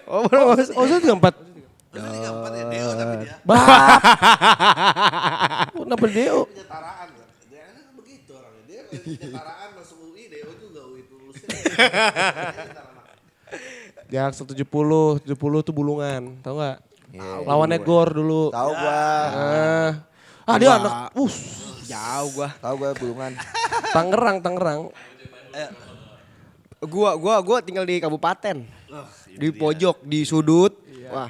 Oh, saya 34. Maksudnya 34 ya Deo tapi dia. Kenapa Deo? Penyetaraan kan. Dia kan begitu orangnya. Dia penyetaraan masuk UI, Deo juga UI lulusnya. Yang 70 tuh Bulungan, tahu nggak? Lawannya Gor dulu. Tahu gua. Dia anak, Jauh gua. Tahu gua Bulungan. Tangerang. Gua tinggal di kabupaten. Di pojok, di sudut. Wah.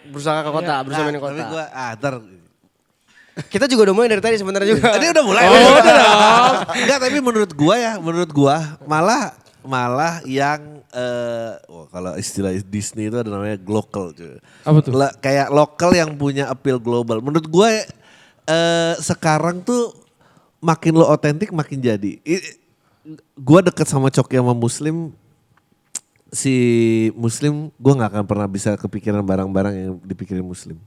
Berusaha ke kota, berusaha main ke kota. Tapi gue, ntar. Kita juga udah mulai dari tadi sebenarnya juga. Dia udah mulai. Oh, udah dong. Enggak, tapi menurut gua malah yang kalau istilah Disney itu ada namanya global cuy. Apa tuh? Kayak lokal yang punya appeal global. Menurut gua sekarang tuh makin lo otentik makin jadi. Gua deket sama Coki sama Muslim, si Muslim gue nggak akan pernah bisa kepikiran barang-barang yang dipikirin Muslim.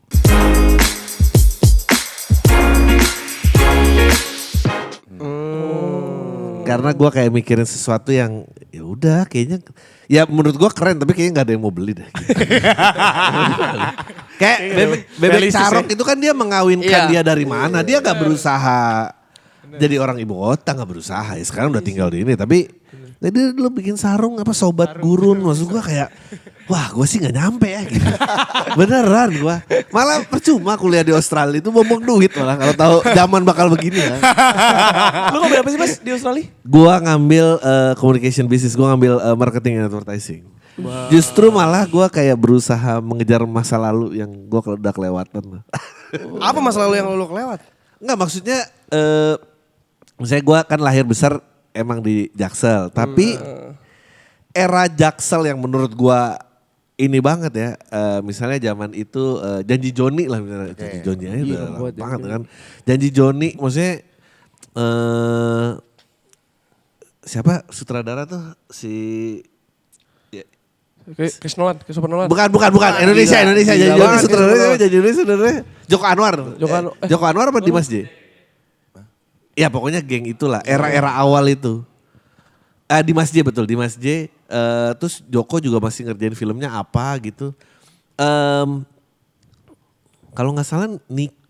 Karena gue kayak mikirin sesuatu yang ya udah kayaknya ya menurut gue keren tapi kayaknya nggak ada yang mau beli deh. Kayak bebek Carok itu kan dia mengawinkan dia dari mana, dia nggak berusaha jadi orang ibu kota, nggak berusaha ya sekarang udah tinggal di ini tapi jadi lo bikin sarung apa sobat gurun, maksud gue kayak wah gue sih gak nyampe ya gitu. Beneran gue. Malah percuma kuliah di Australia itu buang duit malah kalau tahu zaman bakal begini ya. Lu ngambil apa sih Mas di Australia? Gue ngambil communication business, gue ngambil marketing and advertising. Wow. Justru malah gue kayak berusaha mengejar masa lalu yang gue udah kelewatan. Apa masa lalu yang lu kelewat? Enggak maksudnya misalnya gue kan lahir besar emang di Jaksel, tapi era Jaksel yang menurut gua ini banget ya, misalnya zaman itu Janji Joni lah misalnya, Janji Joni aja udah lama banget kan. Janji Joni maksudnya siapa sutradara tuh si Chris Nolan. Bukan Indonesia Janji Joni sutradaranya Joko Anwar. Joko Anwar apa Dimas J? Ya pokoknya geng itulah, era-era awal itu. Dimas J betul, Dimas J. Terus Joko juga masih ngerjain filmnya apa gitu. Kalau gak salah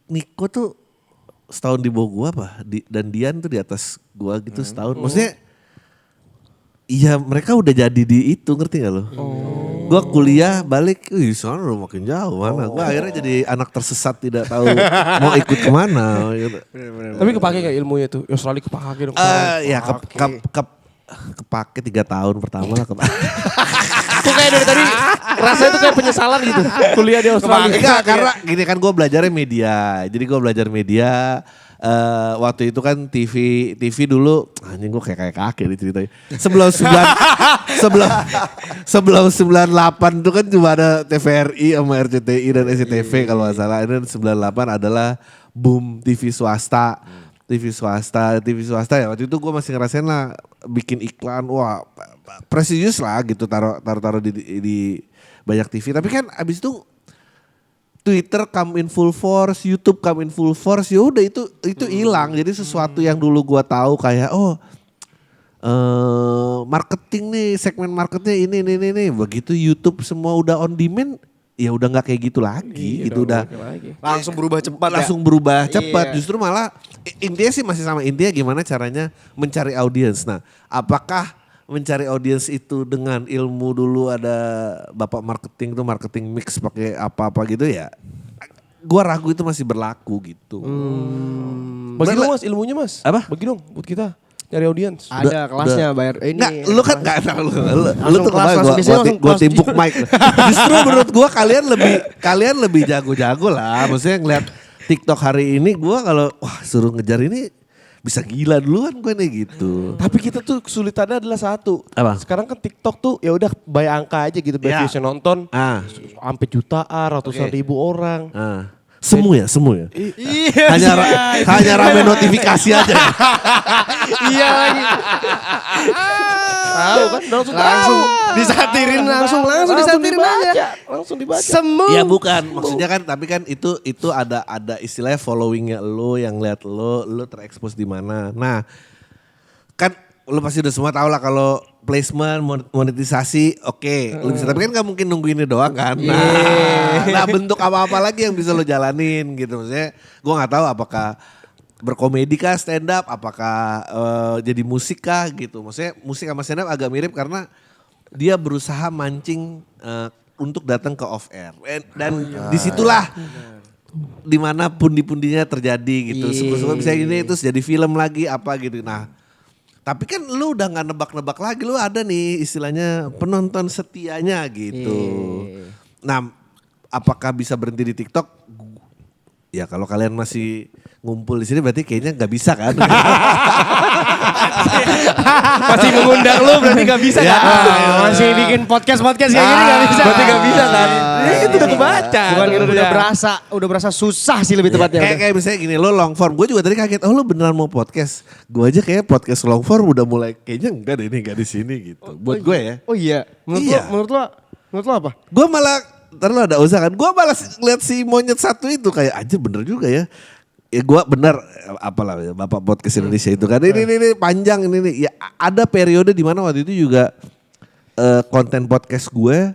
Niko tuh setahun di bawah gua apa. Dan Dian tuh di atas gua gitu setahun. Maksudnya iya mereka udah jadi di itu, ngerti gak lo? Gue kuliah balik, sana udah makin jauh mana. Gue akhirnya jadi anak tersesat tidak tahu mau ikut kemana. Gitu. Tapi kepake gak ilmunya tuh? Australia kepake dong. Ya kepake 3 tahun pertama lah kepake. Kok kayak dari tadi rasanya tuh kayak penyesalan gitu. Kuliah di Australia. Enggak, karena gini kan gue belajarnya media. Jadi gue belajar media. Waktu itu kan TV dulu anjing gue kayak kakek nih ceritanya. Sebelum 98 itu kan cuma ada TVRI sama RCTI dan SCTV kalau nggak salah. Dan 98 adalah boom TV swasta. TV swasta ya waktu itu gue masih ngerasain lah bikin iklan wah prestisius lah gitu taruh di banyak TV. Tapi kan abis itu Twitter come in full force, YouTube come in full force, ya udah itu hilang. Jadi sesuatu yang dulu gua tahu kayak marketing nih, segmen marketnya ini. Begitu YouTube semua udah on demand, ya udah nggak kayak gitu lagi. Itu udah langsung berubah cepat. Cepat. Justru malah intinya sih masih sama intinya gimana caranya mencari audiens. Nah, apakah mencari audiens itu dengan ilmu dulu ada bapak marketing tuh marketing mix pakai apa-apa gitu ya. Gua ragu itu masih berlaku gitu. Bagi dong Mas ilmunya Mas. Apa? Bagi dong buat kita nyari audiens. Ada kelasnya bayar ini. Nggak, lu kan nggak tahu lu tuh kelas, kemarin gua timbuk mic. Justru menurut gua kalian lebih jago-jago lah. Maksudnya ngeliat TikTok hari ini gua kalau wah suruh ngejar ini bisa gila duluan gue nih gitu. Tapi kita tuh kesulitannya adalah satu. Apa? Sekarang kan TikTok tuh ya udah by angka aja gitu, by views yang nonton. Sampai jutaan, ratusan ribu orang. Semu ya? Hanya rame notifikasi aja. Iya lagi. Tahu kan langsung disatirin langsung disatirin aja. Langsung dibaca. Semu. Ya bukan, maksudnya kan tapi kan itu ada istilahnya followingnya lo yang lihat lo terekspos di mana. Nah, kan lu pasti udah semua tahu lah kalau placement, monetisasi, oke. Lu bisa, tapi kan gak mungkin nunggu ini doang kan. Nah, bentuk apa-apa lagi yang bisa lu jalanin gitu. Maksudnya gue gak tahu apakah berkomedi kah, stand up, apakah jadi musik kah gitu. Maksudnya musik sama stand up agak mirip karena dia berusaha mancing untuk datang ke off air. Dan disitulah dimana pundi-pundinya terjadi gitu. Syukur-syukur bisa gini terus jadi film lagi apa gitu. Nah, tapi kan lu udah gak nebak-nebak lagi, lu ada nih istilahnya penonton setianya gitu. Nah, apakah bisa berhenti di TikTok? Ya kalau kalian masih ngumpul di sini berarti kayaknya nggak bisa kan? Masih mengundang lu berarti gak bisa kan? Masih bikin podcast kayak gini gak bisa. Berarti gak bisa kan? Itu udah kebaca. Bukan udah berasa susah sih lebih tepatnya. Kayak misalnya gini, lo long form. Gue juga tadi kaget, oh lo beneran mau podcast. Gue aja kayak podcast long form udah mulai kayaknya enggak deh ini enggak di sini gitu. Buat gue ya. Oh iya. Menurut lo apa? Gue malah, ntar lo ada usaha kan. Gue malah lihat si monyet satu itu kayak anjir bener juga ya. Ya gue bener apalah ya, Bapak Podcast Indonesia itu kan ini panjang ini. Ya ada periode di mana waktu itu juga konten podcast gue.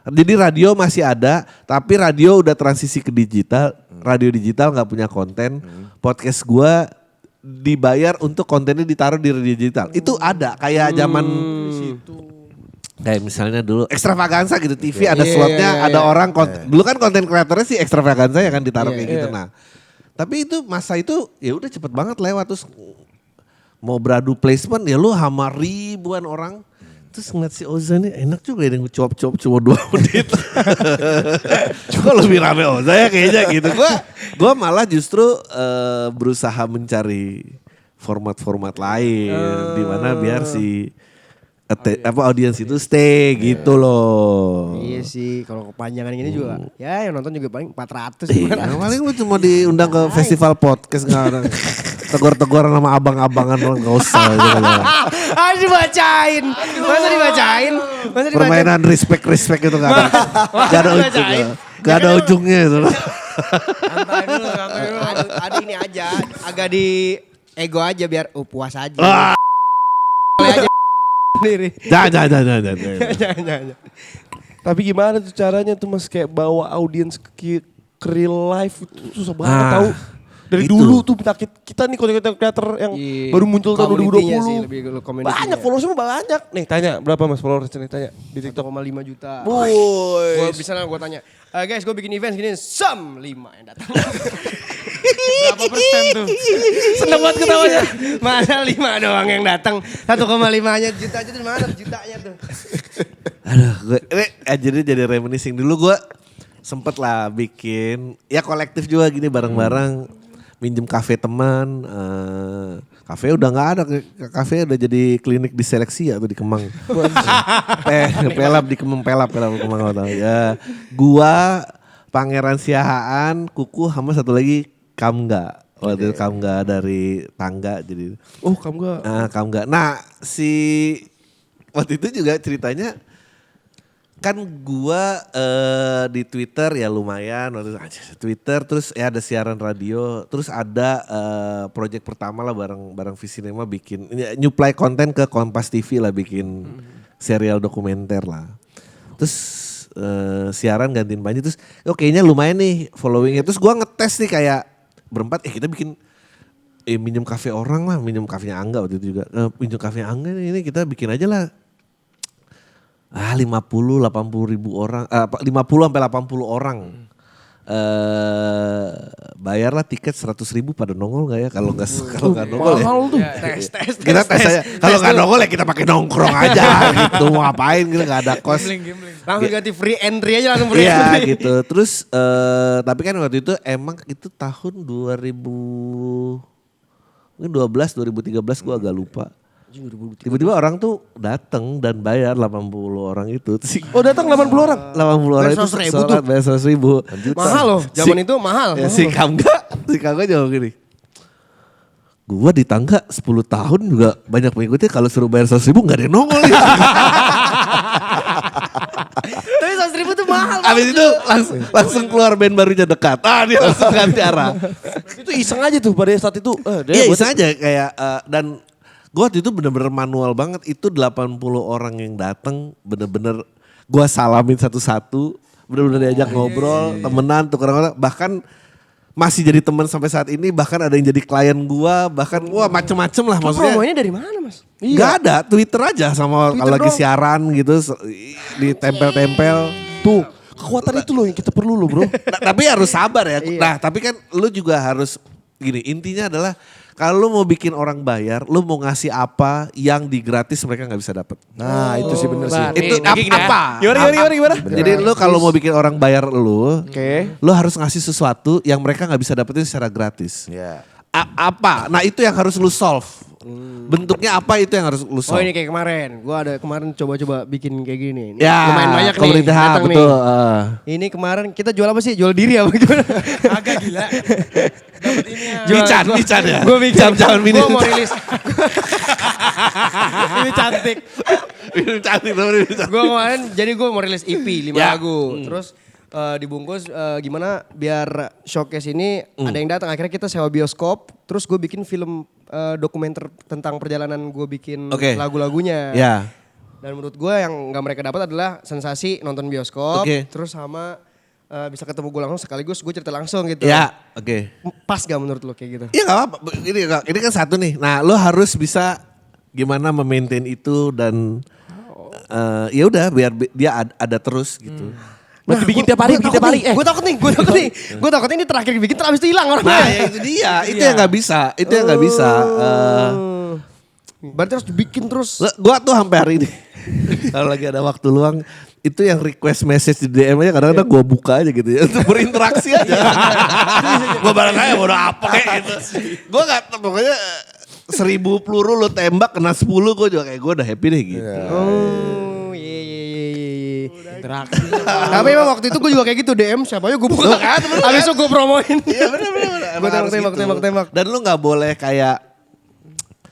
Jadi radio masih ada, tapi radio udah transisi ke digital. Radio digital nggak punya konten. Podcast gue dibayar untuk kontennya ditaruh di radio digital. Itu ada kayak zaman kayak misalnya dulu Extravaganza gitu TV ada slotnya, ada orang dulu kan konten kreatornya sih Extravaganza ya kan ditaruh kayak gitu. Nah, tapi itu masa itu ya udah cepet banget lewat terus mau beradu placement ya lu sama ribuan orang. Terus ngeliat si Oza nih enak juga ya yang cuap-cuap cuma 2 menit. Cuma lebih rame Oza ya kayaknya gitu. Gua malah justru berusaha mencari format-format lain di mana biar si audiens itu stay gitu loh. Iya sih, kalau kepanjangan gini juga ya yang nonton juga paling 400. Paling lu cuma diundang ke festival podcast nggak ada. Tegur-teguran sama abang-abangan lo gak usah. Dibacain. Masa dibacain? Permainan respect itu gak ada. Gak ada ujungnya. Gak ada ujungnya itu. Santai dulu. Ada ini aja. Agak di ego aja biar puas aja. Sendiri. Jangan. Tapi gimana tuh caranya tuh Mas kayak bawa audiens ke real life itu susah banget tahu. Dari itu. Dulu tuh penyakit kita nih content creator yang baru muncul tahun 2020. Banyak followersnya banyak. Nih tanya berapa Mas followersnya nih tanya di TikTok. 1,5 juta. Boy. Gue tanya. Guys gue bikin event gini 5 yang datang. Berapa persen tuh? Seneng banget ketawanya. Mana 5 doang yang datang. 1,5-nya juta aja tuh mana jutanya tuh. Aduh gue jadi reminiscing dulu gue sempet lah bikin ya kolektif juga gini bareng-bareng. Minjem kafe teman, kafe udah nggak ada, kafe udah jadi klinik diseleksi ya tuh di Kemang. Pelap di Kemang, pelap Kemang tau ya. Gua, Pangeran Siahaan, Kuku, sama satu lagi Kamga. Waktu itu Kamga dari Tangga jadi. Oh Kamga. Kamga. Nah waktu itu juga ceritanya. Kan gua di Twitter ya lumayan waktu Twitter terus ya ada siaran radio terus ada project pertama lah bareng Visinema bikin nyuplai konten ke Kompas TV lah bikin serial dokumenter lah. Terus siaran gantiin Panji terus kayaknya lumayan nih followingnya terus gua ngetes nih kayak berempat kita bikin minjem kafe orang lah minjem kafenya Angga waktu itu juga minjem kafenya Angga ini kita bikin aja lah. 50-80 ribu orang, 50 sampai 80 orang. Bayarlah tiket 100 ribu pada nongol gak ya? Kalau nggak nongol ya. Mahal tuh. Tes. Kita tes aja. Kalau nggak nongol ya kita pakai nongkrong aja gitu. Mau ngapain gitu nggak ada kos. Langsung ganti free entry aja langsung free Iya entry. gitu. Terus tapi kan waktu itu emang itu tahun 2000 mungkin 2013 gue agak lupa. Tiba-tiba orang tuh datang dan bayar 80 orang itu. Oh datang 80 orang? 80 orang itu sholat bayar 100 ribu. Mahal loh, zaman itu mahal. Ya, si Kamga jauh gini. Gua di Tangga 10 tahun juga banyak pengikutnya kalau suruh bayar 100 ribu gak ada yang nongol. Tapi 100 ribu tuh mahal. Abis itu langsung keluar band barunya Dekat. Dia langsung ganti arah. Itu iseng aja tuh pada saat itu. Iya iseng aja kayak dan Gue waktu itu bener-bener manual banget. Itu 80 orang yang datang bener-bener gue salamin satu-satu. Bener-bener diajak ngobrol, temenan, tukeran orang. Bahkan masih jadi teman sampai saat ini. Bahkan ada yang jadi klien gue. Bahkan wah macem-macem lah maksudnya. Promonya dari mana mas? Gak ada, Twitter aja sama kalau lagi siaran gitu. Ditempel-tempel. Tuh, kekuatan itu loh yang kita perlu loh bro. Tapi harus sabar ya. Nah tapi kan lu juga harus gini, intinya adalah kalau lu mau bikin orang bayar, lu mau ngasih apa yang di gratis mereka nggak bisa dapat. Nah itu sih bener sih. Itu apa? Gimana? Jadi lu kalau mau bikin orang bayar lu, Oke. lu harus ngasih sesuatu yang mereka nggak bisa dapetin secara gratis. Ya. Apa? Nah itu yang harus lu solve. Bentuknya apa itu yang harus lu Oh solve. ini kayak kemarin, gue ada kemarin coba-coba bikin kayak gini. Ini Ya, lumayan banyak nih, community hub, datang betul. nih. Ini kemarin kita jual apa sih? Jual diri apa gimana? Agak gila. Dapat ini ya. Mican ya? Gue bikin, Jam-jaman mini. gue mau rilis. Ini cantik. Cantik temen ini. Gue kemarin, jadi gue mau rilis EP 5 Ya. lagu. Terus dibungkus gimana biar showcase ini ada yang datang. Akhirnya kita sewa bioskop. Terus gue bikin film dokumenter tentang perjalanan gue bikin Oke. lagu-lagunya. Ya. Dan menurut gue yang gak mereka dapat adalah sensasi nonton bioskop. Oke. Terus sama bisa ketemu gue langsung sekaligus gue cerita langsung gitu. Ya, oke. Pas gak menurut lo kayak gitu? Iya gak apa-apa, ini kan satu nih. Nah lo harus bisa gimana memaintain itu dan ya udah biar dia ada terus gitu. Berarti bikin tiap hari, bikin tiap hari. Gue takut nih. Gue takut ini terakhir bikin terus abis itu hilang orangnya. Nah ya itu dia, itu yang gak bisa, itu yang gak bisa. Berarti harus dibikin terus. Gua tuh sampai hari ini, kalau lagi ada waktu luang, itu yang request message di DM aja kadang-kadang gue buka aja gitu ya. Untuk berinteraksi aja. Gue bareng aja bodo apa kayak gitu. Gue gak, pokoknya 1000 peluru lo tembak kena 10 gue juga kayak gue udah happy deh gitu. Oh iya. Interaksi. Tapi emang waktu itu gue juga kayak gitu DM siapa aja gue buka. Abis itu gue promoin. Iya bener. Gue tembak. Dan lu gak boleh kayak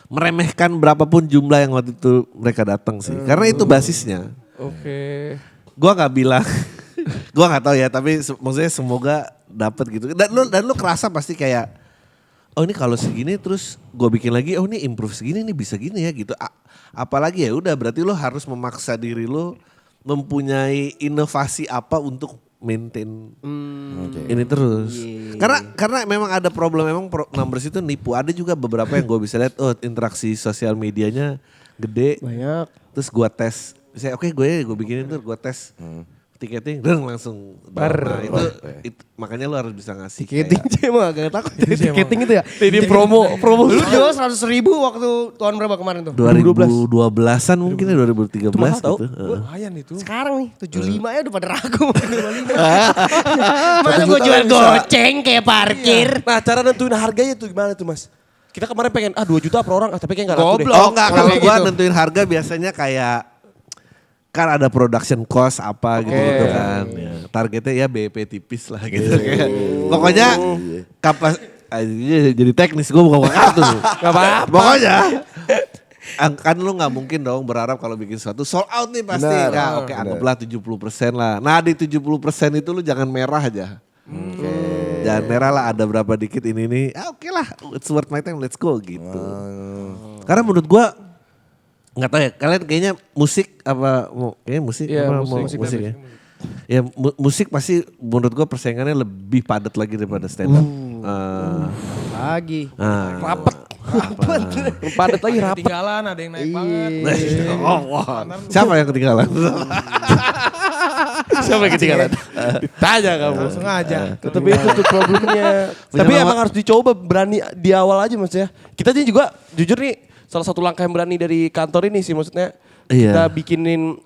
meremehkan berapapun jumlah yang waktu itu mereka datang sih. Karena itu basisnya. Oke. Gua nggak bilang, gua nggak tahu ya. Tapi maksudnya semoga dapat gitu. Dan lu kerasa pasti kayak, oh ini kalau segini terus gua bikin lagi, oh ini improve segini nih bisa gini ya gitu. Apalagi ya udah berarti lu harus memaksa diri lu mempunyai inovasi apa untuk maintain ini terus. Karena memang ada problem, memang numbers itu nipu. Ada juga beberapa yang gue bisa lihat, oh interaksi sosial medianya gede. Banyak. Terus gue tes, saya oke gue bikinin tuh gue tes tiketing dan langsung nah, itu makanya lu harus bisa ngasih Tiketing kayak, sih emang agak takut. Tiketing itu ya. Ini promo. Lu jual 100.000 waktu tahun berapa kemarin tuh? 2012an mungkin ya 2013 mahal tau. gitu. Lumayan itu. Sekarang nih 75 ya udah pada ragu. Masa gue jual goceng kayak parkir. Nah cara nentuin harganya tuh gimana tuh mas? Kita kemarin pengen 2 juta per orang tapi kayak gak laku deh. Oh enggak, kalau kayak gua gitu. nentuin harga biasanya kayak kan ada production cost apa gitu kan. Ya, targetnya ya BP tipis lah gitu kan. Pokoknya kapas jadi teknis gue bukan kartu. Gak apa-apa. Pokoknya kan lu gak mungkin dong berharap kalau bikin sesuatu sold out nih pasti. Benar. Ya oke anggaplah 70% lah. Nah di 70% itu lu jangan merah aja. Jangan merah lah, ada berapa dikit ini nih. Oke lah, it's worth my time, let's go gitu. Karena menurut gua nggak tahu ya, kalian kayaknya musik apa kayaknya musik Iya, apa musik. musik ya. Ya musik pasti menurut gua persaingannya lebih padat lagi daripada stand up. Lagi. Rapet. Padat lagi rapet. Ketinggalan, ada yang naik banget. Siapa yang ketinggalan? Siapa yang ketinggalan? Ditanya kamu. Langsung aja. Tapi itu tuh problemnya. Tapi nama- emang harus dicoba berani di awal aja mas ya. Kita juga jujur nih salah satu langkah yang berani dari kantor ini sih maksudnya. Iya. Kita bikinin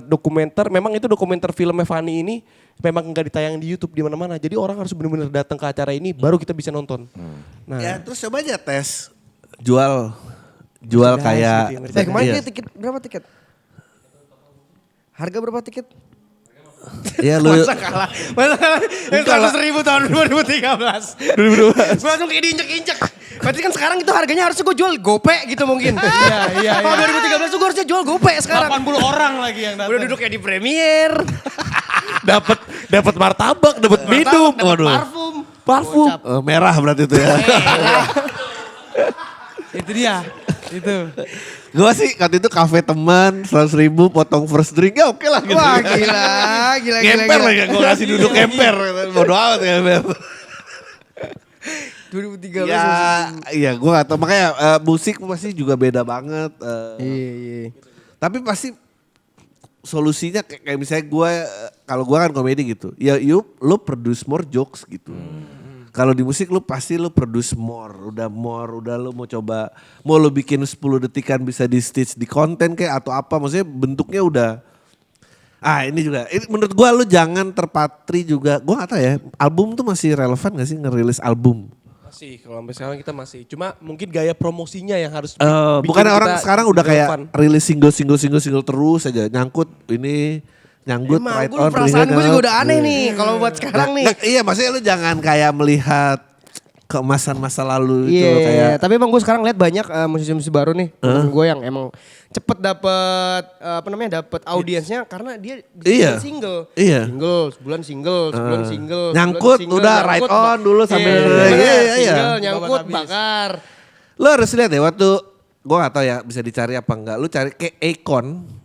dokumenter. Memang itu dokumenter filmnya Fanny ini memang nggak ditayang di YouTube di mana-mana. Jadi orang harus benar-benar datang ke acara ini baru kita bisa nonton. Nah, Ya terus coba aja tes jual kayak Kemarin iya. dia tiket berapa tiket? Harga berapa tiket? Ya lu Masa kalah? Yang 100.000 tahun 2013. 2012. Gue langsung kayak diinjek-injek. Berarti kan sekarang itu harganya harusnya gue jual gope gitu mungkin. Iya. Kalau 2013 tuh gue harusnya jual gope sekarang. 80 orang lagi yang datang. Udah duduk kayak di premier. dapat martabak, dapat minum, Dapat parfum. parfum. merah berarti itu ya. Itu dia. Itu. Gue sih waktu itu kafe teman 100.000 potong first drink ya oke lah gitu. Wah gila. Kemper lah ya gue kasih duduk kemper. Bodoh amat kemper. 2013. Iya gue gak tau. Makanya musik pasti juga beda banget. Iya. Tapi pasti solusinya kayak misalnya gue, kalau gue kan komedi gitu. Ya lu produce more jokes gitu. Kalau di musik lu pasti lu produce more, udah lu mau coba, mau lu bikin 10 detikan bisa di stitch di konten kayak atau apa, maksudnya bentuknya udah. Ini juga, menurut gua lu jangan terpatri juga, gua gak tahu ya, album tuh masih relevan gak sih ngerilis album? Masih, kalau sampai sekarang kita masih. Cuma mungkin gaya promosinya yang harus Bukannya orang sekarang udah relevan. kayak rilis single terus aja, nyangkut Emang right gue on. perasaan gue juga udah aneh nih kalau buat sekarang nih. Iya maksudnya lu jangan kayak melihat keemasan masa lalu itu Iya, kayak. tapi emang gue sekarang lihat banyak musisi-musisi baru nih. Temen gue yang emang cepet dapet dapet audiensnya karena dia Iya. bikin single. Iya. Sebulan single. Nyangkut, udah right on dulu sambil. Iya. Single, nyangkut, bakar. Lu harus lihat deh waktu, gue gak tahu ya bisa dicari apa enggak. Lu cari kayak Akon.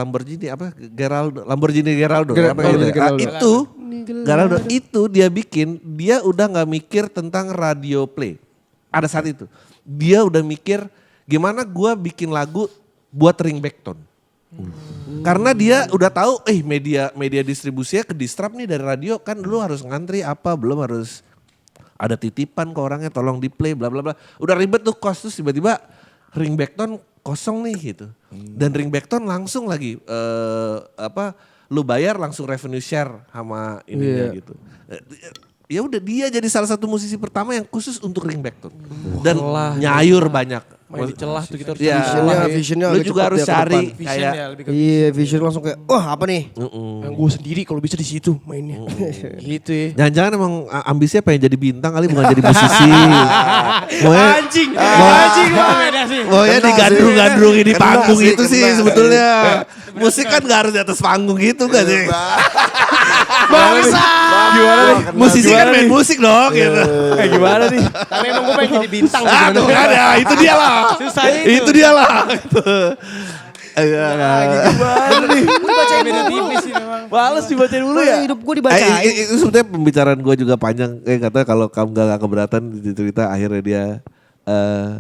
Lamborghini Geraldo Geraldo itu dia bikin, dia udah nggak mikir tentang radio play ada saat itu, dia udah mikir gimana gua bikin lagu buat ringback tone. Karena dia udah tahu media distribusinya ke distrap nih dari radio kan dulu harus ngantri apa belum harus ada titipan ke orangnya tolong di play bla bla bla, udah ribet tuh cost, terus tiba-tiba ringback tone kosong nih gitu. Dan ringback tone langsung lagi lu bayar langsung revenue share sama ininya gitu. Ya udah dia jadi salah satu musisi pertama yang khusus untuk ringback tone. Dan nyayur banyak. Main di celah tuh kita harus Visionnya lu agak juga cepet harus dia ke cari depan. kayak Iya, vision langsung kayak wah apa nih? yang gue sendiri kalau bisa di situ mainnya. Gitu ya. jangan-jangan emang ambisinya pengen jadi bintang kali bukan jadi musisi. Anjing. Beda sih. Oh ya digandrung-gandrungin di Kena panggung sih, itu sih kena. sebetulnya. Musik kan gak harus di atas panggung gitu kan sih. Bangsa. Gimana nih? Musisi kan main musik dong gitu. Gimana nih? Tapi emang gue pengen jadi bintang Ah tuh kan ya itu dia lah. Susah Itu dia lah. Gitu. Gimana nih? Dibacain Beda dulu. tipis sih memang. Males dibacain dulu ya. Hidup gue dibacain. Itu sebetulnya pembicaraan gue juga panjang. Katanya kalau kamu gak keberatan cerita akhirnya dia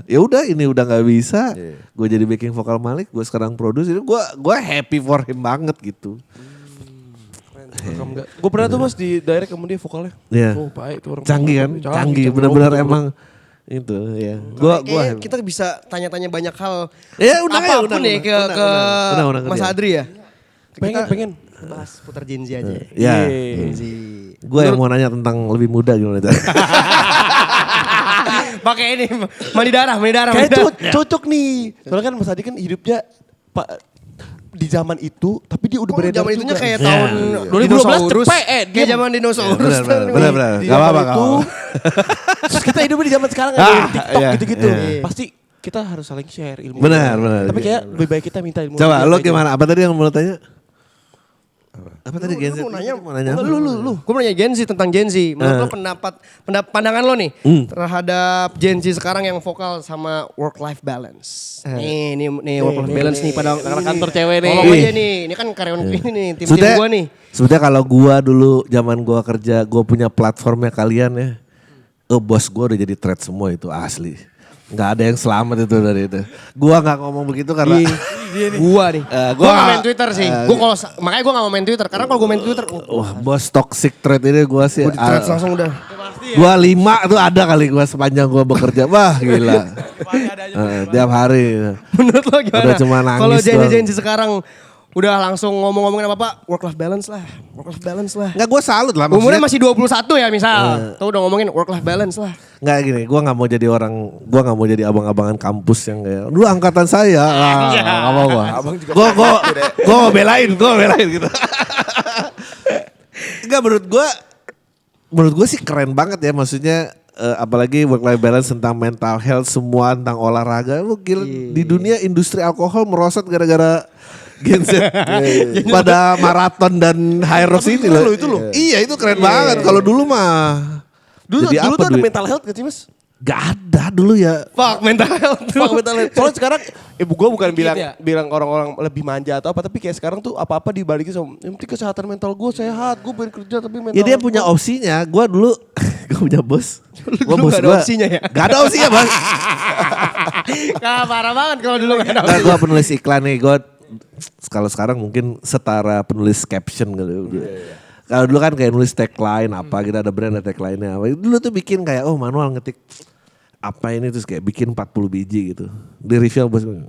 ya udah ini udah nggak bisa. Gue jadi backing vokal Malik, gue sekarang produce. Gue happy for him banget gitu. Gue pernah tuh mas di direct kamu dia vokalnya. Iya. Oh baik tuh orang. Canggih kan? Canggih bener-bener emang itu ya. Kayaknya kita bisa tanya-tanya banyak hal. Ya undang aja, apapun undang, ya ke undang Mas dia. Adri ya. pengen. Bahas putar Gen Z aja. Ya. Gen Z. Gue yang mau nanya tentang lebih muda gimana itu. Pakai ini mandi darah. Kayak cocok nih. Soalnya kan Mas Adi kan hidupnya di zaman itu, tapi dia udah beredar Zaman juga. itunya kayak Ya. tahun 2012 dinosaurus. cepet, Kayak zaman dinosaurus. Bener. Di Gak zaman apa-apa. itu, terus kita hidupnya di zaman sekarang ada TikTok iya, gitu-gitu. iya. Pasti kita harus saling share ilmu. Benar. Tapi kayak lebih baik kita minta ilmu. Coba dia lo aja. gimana? Apa tadi yang mau lo tanya? Apa tadi Gen Z? Mau nanya. Mau nanya apa? Lu. Gue mau nanya Gen Z tentang Gen Z. Menurut lo pandangan lo nih terhadap Gen Z sekarang yang vokal sama work life balance. Nih work life balance nih pada anak kantor cewek nih. Tolong aja nih. Ini kan karyawan ini nih tim gue nih. Sebetulnya kalau gua dulu zaman gua kerja, gua punya platformnya kalian ya. Bos gua udah jadi thread semua itu asli. Nggak ada yang selamat itu dari itu. Gua nggak ngomong begitu karena Gua nih. gua Gua gak main Twitter sih. Makanya gua gak mau main Twitter. Karena kalau gua main Twitter. wah bos toxic thread ini gua sih. Gua di threads langsung udah. Gua 5 tuh ada kali gua sepanjang gua bekerja. Wah gila. Tiap hari. Menurut lo gimana? Udah cuma nangis Kalau doang. Gen Z sekarang udah langsung ngomongin apa-apa. Work life balance lah. Nggak gua salut lah Umurnya maksudnya. masih 21 ya misal. Tuh udah ngomongin work life balance lah. Nggak gini, gue nggak mau jadi abang-abangan kampus yang kayak, dulu angkatan saya, nggak mau gue. Gue mau belain gitu. Enggak menurut gue sih keren banget ya, maksudnya apalagi work life balance tentang mental health semua tentang olahraga, lu gila di dunia industri alkohol merosot gara-gara Gen Z pada maraton dan high rocks ini loh. Itu loh. Iya itu keren banget. Kalau dulu mah. Dulu Jadi tuh apa ada duit? mental health gak sih mas? Gak ada dulu ya. Fuck mental health. Fuck mental health. Soalnya sekarang, gue bukan bilang ya? bilang orang-orang lebih manja atau apa, tapi kayak sekarang tuh apa-apa dibalikin sama, yang penting kesehatan mental gue sehat, gue pengen kerja tapi mental. Ya dia punya opsinya. Gue dulu, gue punya bos. Gue Dulu bos gak ada gue. opsinya ya? Gak ada opsinya bang. Parah banget kalau dulu gak ada Nah, gue penulis iklan nih. Gue kalau sekarang mungkin setara penulis caption gitu. Kalau dulu kan kayak nulis tagline apa gitu, ada brand ada tagline-nya apa. Dulu tuh bikin kayak manual ngetik apa ini terus kayak bikin 40 biji gitu. Di review bos gue.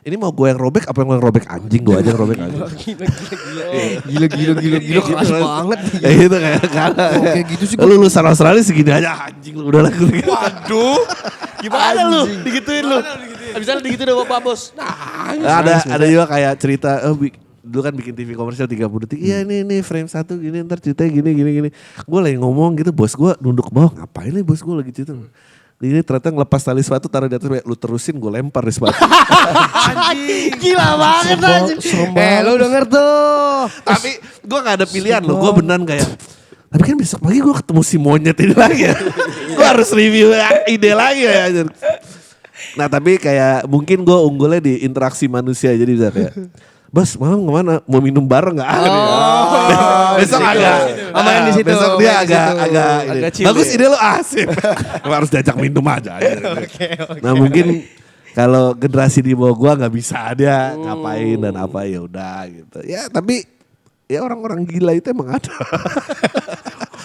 Ini mau gue yang robek apa yang robek anjing, gue aja yang robek anjing. Gila keras banget. Ya itu kayak Kayak gitu sih. lu lulusan Australia segini aja anjing lu udah lagu. Waduh, gimana lu? Digituin lu. Misalnya digituin sama Pak Bos. Nah, Ada juga kayak cerita dulu kan bikin TV komersial 30 detik. Iya ini frame 1 gini ntar ceritanya gini. Gue lagi ngomong gitu, bos gue nunduk ke bawah. Ngapain nih bos gue lagi cerita. Ini ternyata ngelepas tali sepatu taruh di atas, lu terusin gue lempar di sepatu. Gila banget anjing. Lu denger tuh. Tapi gue gak ada pilihan loh, gue beneran kayak. Tapi kan besok pagi gue ketemu si monyet ini lagi ya. Gue harus review ide lagi ya. Nah tapi kayak mungkin gue unggulnya di interaksi manusia, jadi bisa kayak. Bos malam kemana? Mau minum bareng gak? Besok agak. Main di situ. Besok dia agak chill bagus ya. ide lo asik. Harus diajak minum aja. Nah mungkin kalau generasi di bawah gua nggak bisa dia ngapain dan apa ya udah gitu. Ya tapi ya orang-orang gila itu emang ada.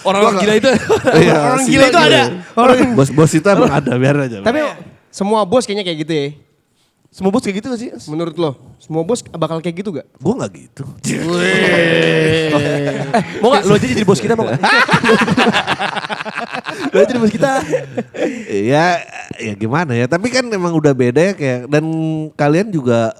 orang gila itu. Iya, Orang gila itu ada. Bos-bos itu emang ada, biar aja. Tapi semua bos kayaknya kayak gitu ya. Semua bos kayak gitu gak sih? Menurut lo, semua bos bakal kayak gitu gak? Gua nggak gitu. Mau gak? Lo aja jadi bos kita mau gak? Lo aja jadi bos kita. Ya gimana ya. Tapi kan emang udah beda ya kayak. Dan kalian juga.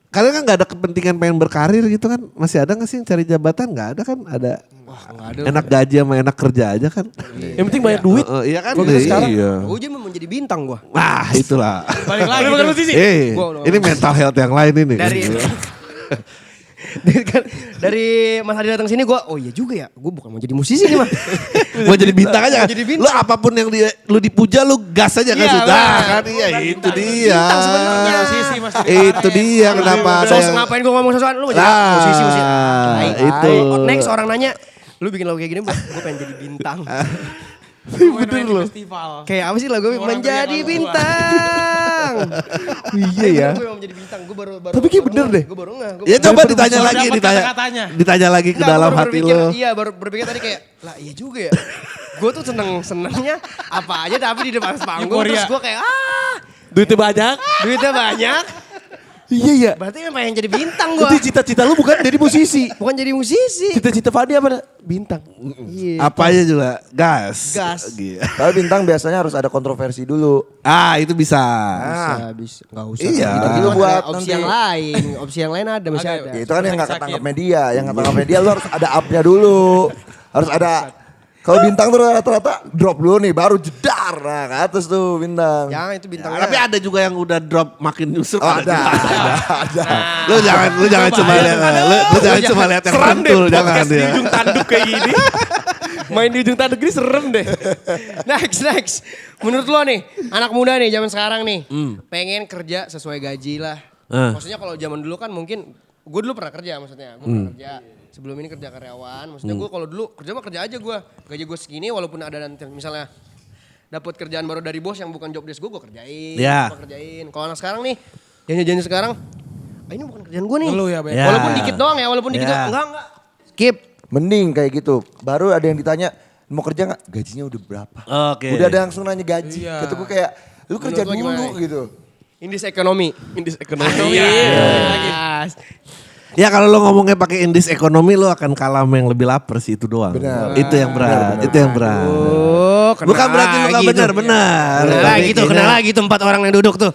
Kalian kan gak ada kepentingan pengen berkarir gitu kan. Masih ada gak sih yang cari jabatan? Gak ada kan. Ada. Wah gak ada. Enak gaji sama enak kerja aja kan. Yang penting banyak duit. Iya kan. Kalau kita sekarang. Iya. Gue aja mau menjadi bintang gue. Nah itulah. Balik lagi. Bukan musisi. Ini mental health yang lain ini. Dari Mas Hadi datang sini gue, oh iya juga ya, gue bukan mau jadi musisi nih mah. Mau jadi bintang aja. Mau jadi bintang. Lu apapun yang lu dipuja lu gas aja kan Iya, sudah lah. kan. Iya itu dia. Bintang sebenarnya. Musisi Mas. Itu dia kenapa ada So, yang. ngapain gue ngomong sesuatu, lu mau jadi musisi. Itu. Next orang nanya, lu bikin lagu kayak gini, gue pengen jadi bintang. Bener loh. Festival. Kayak apa sih lagu Orang menjadi teriak lagu bintang. Iya ya. Gue mau menjadi bintang, gue baru. Tapi kayak bener deh. Gue baru nggak. Ya coba ditanya Baru lagi, dapat kata-katanya. ditanya lagi ke dalam hati lu. Iya baru berpikir tadi kayak, lah iya juga ya. Gue tuh senengnya apa aja tapi di depan panggung Euforia. terus gue kayak Duitnya banyak. duitnya banyak. Iya ya. Berarti emang yang jadi bintang gue. Berarti cita-cita lu bukan jadi musisi. Bukan jadi musisi. Cita-cita Fadi apa? Bintang. Iya. Apa aja juga gas. Gas. Gitu. Tapi bintang biasanya harus ada kontroversi dulu. Itu bisa. Habis nggak usah. Iya. Gitu, Itu buat ada opsi nanti. yang lain. Opsi yang lain ada masih ada. Ya, itu kan yang nggak Sakit. ketangkap media. Yang nggak ketangkap media lu harus ada up-nya dulu. Harus ada. Kalau bintang tuh rata-rata drop dulu nih, baru jedar. Nah ke atas tuh bintang. Jangan itu bintangnya. Tapi ada juga yang udah drop makin nyusuk. Oh, ada. Lu jangan cuma lihat. Lu jangan cuma lihat yang mantul, jangan Di ya. ujung tanduk kayak gini. Main di ujung tanduk ini serem deh. Next. Menurut lo nih, anak muda nih zaman sekarang nih, pengen kerja sesuai gaji lah. Maksudnya kalau zaman dulu kan mungkin, gue dulu pernah kerja maksudnya. Gue pernah kerja. Sebelum ini kerja karyawan, maksudnya gue kalau dulu kerja mah kerja aja gue. Gaji gue segini walaupun ada nanti misalnya dapat kerjaan baru dari bos yang bukan job desk gue kerjain. Ya. Gue kerjain. Kalau anak sekarang nih, janji sekarang, ini bukan kerjaan gue nih. Ngeluh ya, Bang. Ya. Walaupun dikit doang ya, walaupun dikit Ya. doang. Enggak. Skip. Mending kayak gitu. Baru ada yang ditanya, mau kerja nggak? Gajinya udah berapa? Oke. Udah ada langsung nanya gaji. Iya. Kata gue kayak, lu kerja Menurut lo dulu gimana? gitu. Indis ekonomi. Iya. Ya kalau lo ngomongnya pakai indeks ekonomi lo akan kalah sama yang lebih lapar sih itu doang. Benar. Itu yang berat, itu yang berat. Oh, Bukan berarti lo gak benar, benar. Kenal Tapi lagi tuh, kayaknya- kenal lagi tuh 4 orang yang duduk tuh.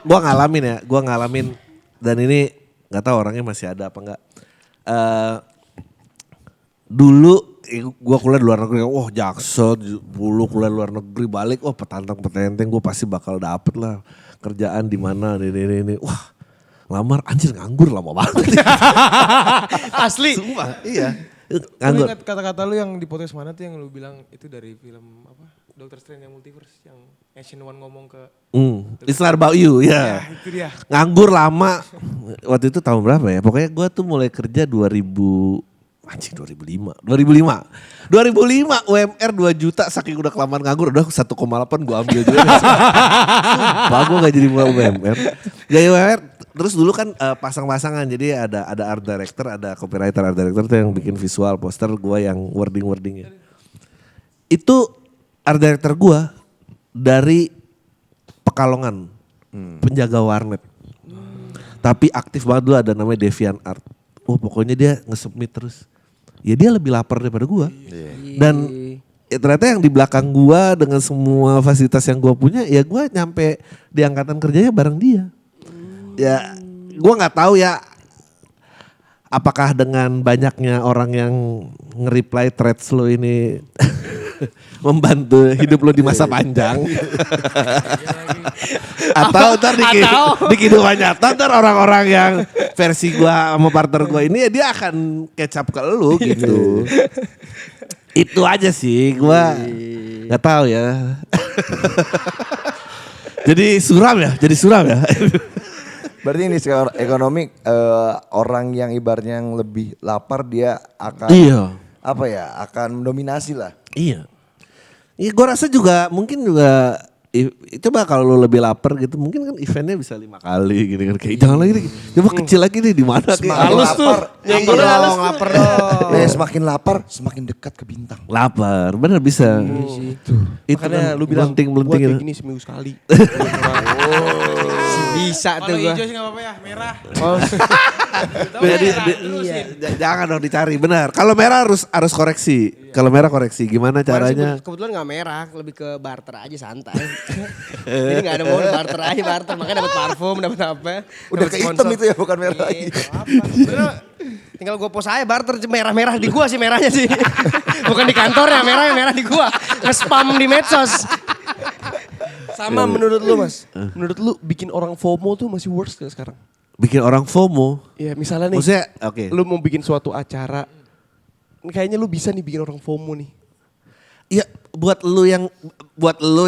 Gua ngalamin ya, gua ngalamin dan ini nggak tahu orangnya masih ada apa enggak. Dulu gua kuliah di luar negeri, wah jaksa dulu kuliah di luar negeri balik, wah petantang-petenteng gue pasti bakal dapet lah kerjaan di mana ini. Wah lamar anjir nganggur lama banget. Asli. Sumpah, iya. Lu Nganggur. ingat kata-kata lu yang di podcast mana tuh yang lu bilang itu dari film apa? Doctor Strange yang multiverse yang Ancient One ngomong ke It's not about you, ya. itu dia. Nganggur lama. Waktu itu tahun berapa ya? Pokoknya gue tuh mulai kerja 2005. 2005 UMR 2 juta saking udah kelamaan nganggur udah 1,8 gue ambil juga. Sumpah gue gak jadi mulai UMR. Gaya UMR terus dulu kan pasang-pasangan jadi ada art director, ada copywriter, art director tuh yang bikin visual poster, gue yang wordingnya. Itu art director gue dari Pekalongan, penjaga warnet. Tapi aktif banget dulu ada namanya Deviant Art. Oh pokoknya dia nge-submit terus. Ya dia lebih lapar daripada gua. Dan ya ternyata yang di belakang gua dengan semua fasilitas yang gua punya, ya gua nyampe di angkatan kerjanya bareng dia. Ya gua nggak tahu ya apakah dengan banyaknya orang yang nge-reply threads lo ini membantu hidup lo di masa panjang. Atau ntar di kehidupan nyata ntar orang-orang yang versi gua sama partner gua ini ya dia akan catch up ke lu gitu. Itu aja sih gua gak tahu ya. Jadi suram ya. Berarti ini sekarang ekonomi orang yang ibaratnya yang lebih lapar dia akan akan mendominasi lah. Iya. Iya gue rasa juga mungkin juga coba kalau lu lebih lapar gitu mungkin kan eventnya bisa 5 kali gitu kan kayak jangan lagi nih, coba kecil lagi nih di mana kayak Halus tuh. Lapar dong. Semakin lapar semakin dekat ke bintang. lapar bener bisa. Itu Makanya kan lu bilang melenting gua kayak gitu. gini seminggu sekali. Bisa tuh Kalau gua. hijau sih nggak apa-apa ya, merah. Jangan dong dicari benar. Kalau merah harus koreksi. Kalau merah koreksi gimana caranya? Kebetulan gak merah, lebih ke barter aja santai. Jadi gak ada mau barter aja barter, makanya dapat parfum, dapat apa. Udah dapet ke hitam sponsor. itu ya bukan merah lagi. Bener, tinggal gue post aja barter merah-merah di gua sih merahnya sih. Bukan di kantor ya merah di gua. Nge-spam di medsos. Sama menurut lu Mas, menurut lu bikin orang FOMO tuh masih worse gak sekarang? Bikin orang FOMO. Ya misalnya nih, Maksudnya oke. lu mau bikin suatu acara, kayaknya lu bisa nih bikin orang FOMO nih. Ya buat lu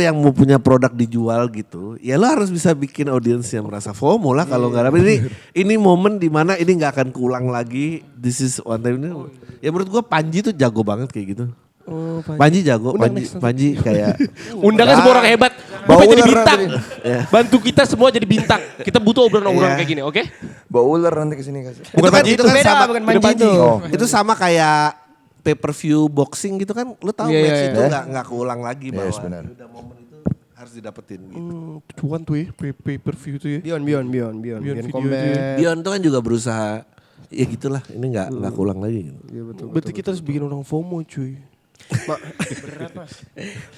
yang mau punya produk dijual gitu, ya lu harus bisa bikin audiens yang merasa FOMO lah kalau nggak dapet ini momen dimana ini nggak akan keulang lagi. This is one time ini. Ya menurut gua Panji tuh jago banget kayak gitu. Oh, Panji jago, Undang next. Panji kayak Undangkan semua orang hebat. Bawa Bapak jadi ular bintang. nanti. Bantu kita semua jadi bintang. Kita butuh obrolan-obrolan Iya. kayak gini, oke? Bawa ular nanti kesini kasih. bukan Panji itu kan beda, sama bukan Panji itu. itu sama kayak pay-per-view boxing gitu kan, lu tahu Iya, match iya, itu iya. nggak keulang lagi bahwa Yes, benar. udah momen itu harus didapetin gitu. Cuan tuh ya, pay-per-view tuh ya. Beyond Beyond video combat. Dion tuh kan juga berusaha ya gitulah, ini nggak keulang lagi gitu. Berarti kita harus bikin orang FOMO cuy.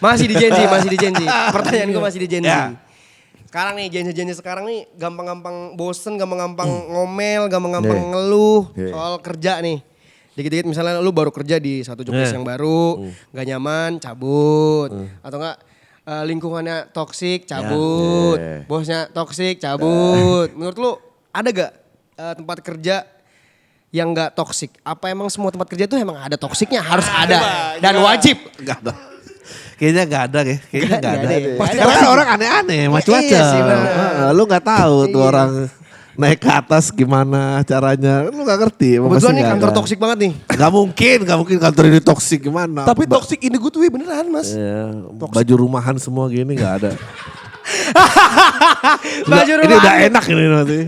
Masih di Gen Z. Pertanyaan gue masih di Gen Z. Ya. Sekarang nih Gen Z sekarang nih gampang-gampang bosen, gampang-gampang ngomel, gampang-gampang ngeluh soal kerja nih. Dikit-dikit misalnya lu baru kerja di satu jobdesk yang baru, gak nyaman, cabut. Atau enggak lingkungannya toksik, cabut. Bosnya toksik, cabut. Menurut lu ada gak tempat kerja yang gak toksik? Apa emang semua tempat kerja tuh emang ada toksiknya? Harus ada dan wajib. Gak ada. Kayaknya gak ada ya. Kayaknya gak ada. Pasti Karena kan orang aneh-aneh, macam-macam. Iya sih, benar. Lu gak tahu tuh orang naik ke atas gimana caranya. Lu gak ngerti. Kebetulan nih Pasti kantor nggak ada. toksik banget nih. Gak mungkin kantor ini toksik gimana. Tapi toxic ini gue tuh beneran Mas. Ya, baju rumahan semua gini gak ada. Baju Ini udah enak ini nanti.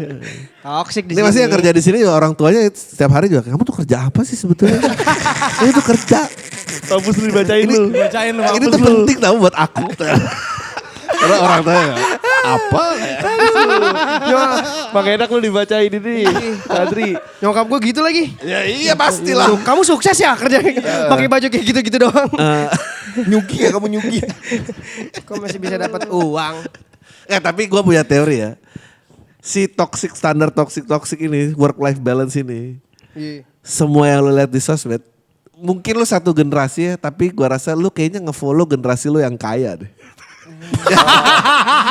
Toksik di Ini sini. masih yang kerja di sini orang tuanya setiap hari juga, kamu tuh kerja apa sih sebetulnya? Ini tuh kerja. Kampus lu dibacain lu. Bacain lu Ini tuh penting tau buat aku. Karena orang tuanya apa? Makanya enak lu dibacain ini. Adri. Nyokap gue gitu lagi. Ya iya pastilah. Tuh, kamu sukses ya kerja pakai baju kayak gitu-gitu doang. Nyugi ya kamu nyugi. Kok masih bisa dapat uang? Tapi gue punya teori ya. Si standar toxic ini, work life balance ini. Iya. Semua yang lu lihat di sosmed, mungkin lu satu generasi ya, tapi gua rasa lu kayaknya nge-follow generasi lu yang kaya deh.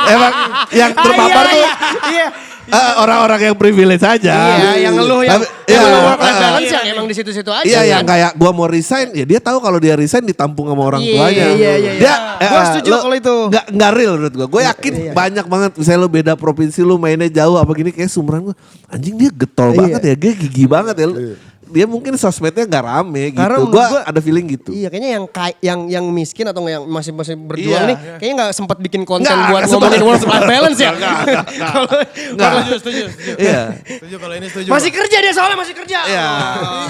Emang yang terpapar tuh Iya. orang-orang yang privilege aja. Iya, yang ngeluh yang Iya, work life balance yang emang di situ-situ aja. Iya, yang kan? kayak gue mau resign, ya dia tahu kalau dia resign ditampung sama orang Iya, tuanya. iya. Dia, Gua setuju kalau itu. Nggak real menurut gue. Gue yakin banyak banget, misalnya lu beda provinsi, lu mainnya jauh apa gini, kayak sumuran gue, anjing dia getol banget ya, dia gigi banget ya. Dia mungkin sosmednya nggak rame gitu. Karena Gue gua- ada feeling gitu. Iya, kayaknya yang miskin atau yang masih berjuang Iya. nih, kayaknya nggak sempat bikin konten Nggak, buat nggak ngomongin sempat. work life balance ya. Nggak. Setuju. Iya. Setuju kalau ini setuju. Masih kerja dia soalnya masih kerja. Iya.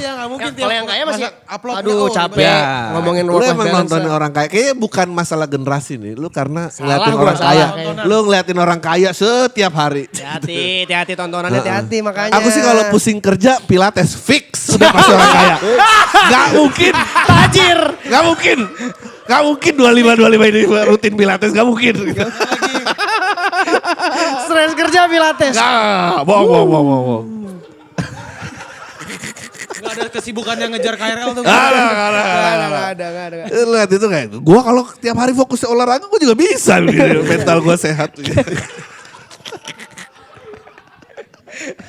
Iya nggak mungkin. Kalau yang kaya masih upload. aduh capek Ya, ngomongin lu work life emang balance. nontonin orang kaya. Kayaknya bukan masalah generasi nih. Lu karena ngeliatin gua, orang salah kaya. kayaknya. Lu ngeliatin orang kaya setiap hari. Hati-hati tontonannya hati-hati makanya. Aku sih kalau pusing kerja pilates fix udah pasti orang kaya. Gak mungkin. tajir. Gak mungkin. Gak mungkin 25 ini rutin pilates. Gak mungkin. Stres kerja pilates. Gak. Bohong. Nggak ada kesibukan yang ngejar KRL tuh. Nggak ada. Lihat itu kayak gue kalau tiap hari fokus olahraga gue juga bisa. Mental gue sehat.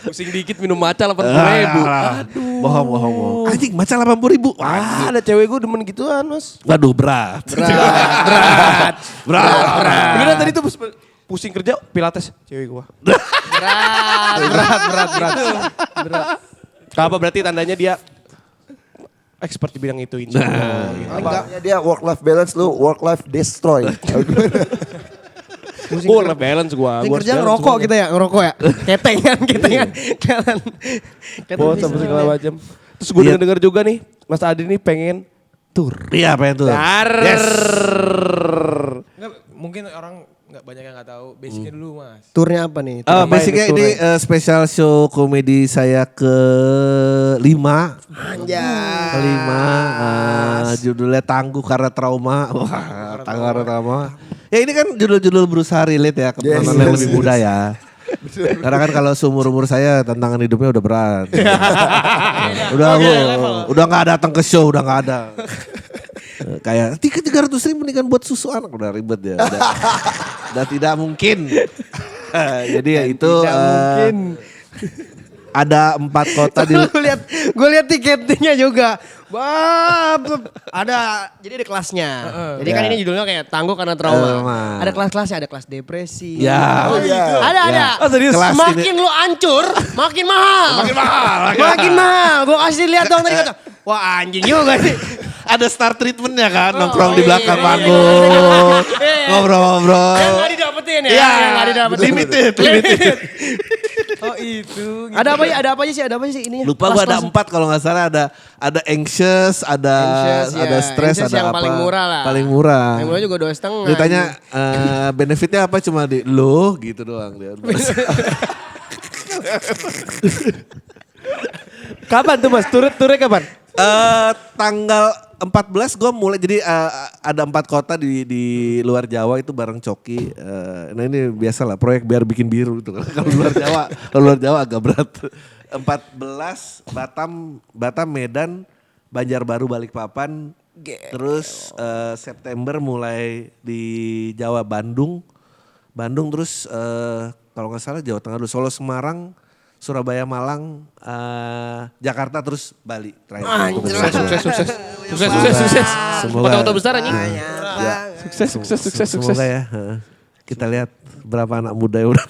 Pusing dikit minum matcha 80.000. Bohong. Anjing maca 80.000. Wah, Ada cewek gue demen gituan mas. waduh berat. Beneran tadi tuh pusing kerja pilates cewek gue. Berat. Apa berarti tandanya dia expert di bidang itu insya Allah. Enggaknya dia work life balance, lu work life destroy. Gue udah balance gue. Yang kerja ngerokok kita ya, ngerokok ya. Ketengan. Bos sampai segala macam. Terus gue denger juga nih, Mas Adi nih pengen tour. Iya pengen tuh. Yes. Nggak, mungkin orang nggak banyak yang nggak tahu. Basicnya dulu mas. Turnya apa nih? Basicnya ini special show komedi saya ke-5. Anjay. Kelima, judulnya Tangguh Karena Trauma. Wah, Tangguh Karena Trauma. Ya ini kan judul-judul berusaha relate ya ke penonton yang lebih muda ya. Karena kan kalau seumur-umur saya tantangan hidupnya udah berat. udah nggak datang ke show, udah nggak ada. Kayak 300.000 nih kan buat susu anak udah ribet ya. Udah tidak mungkin. Jadi ya itu ada 4 kota di Gue lihat tiketingnya juga. Ada jadi ada kelasnya. Jadi kan ini judulnya kayak Tangguh Karena Trauma. Ada kelas-kelasnya, ada kelas depresi. Ya. Oh iya. Ada. Oh, serius? Kelas Makin lu hancur, makin mahal. Makin mahal. Gue kasih lihat dong tadi kata. Wah anjing juga nih. Ada star treatmentnya kan, nongkrong di belakang panggung, ngobrol-ngobrol. Yang gak didapetin ya. Iya, Yang gak didapetin. limited. Oh itu. Ada apa aja sih ininya? Lupa gua ada Kelas-kelas. 4 kalau nggak salah, ada anxious, ada stress, Anxious ada yang apa? paling murah lah. Paling murah. Yang murah juga 2,5. Ditanya benefitnya apa, cuma di lo gitu doang dia. Kapan tuh mas? Turnya kapan? Tanggal 14 gue mulai, jadi ada 4 kota di luar Jawa itu bareng Coki. Nah ini biasa lah, proyek biar bikin biru itu. Kalau luar Jawa agak berat. 14 Batam, Medan, Banjarbaru, Balikpapan. Terus September mulai di Jawa, Bandung terus kalau nggak salah Jawa Tengah dulu, Solo, Semarang, Surabaya, Malang, Jakarta, terus Bali terakhir. Sukses. Semoga. Kota-kota besar anjing. Ya. Sukses. Semoga ya. Kita lihat berapa anak muda yang udah.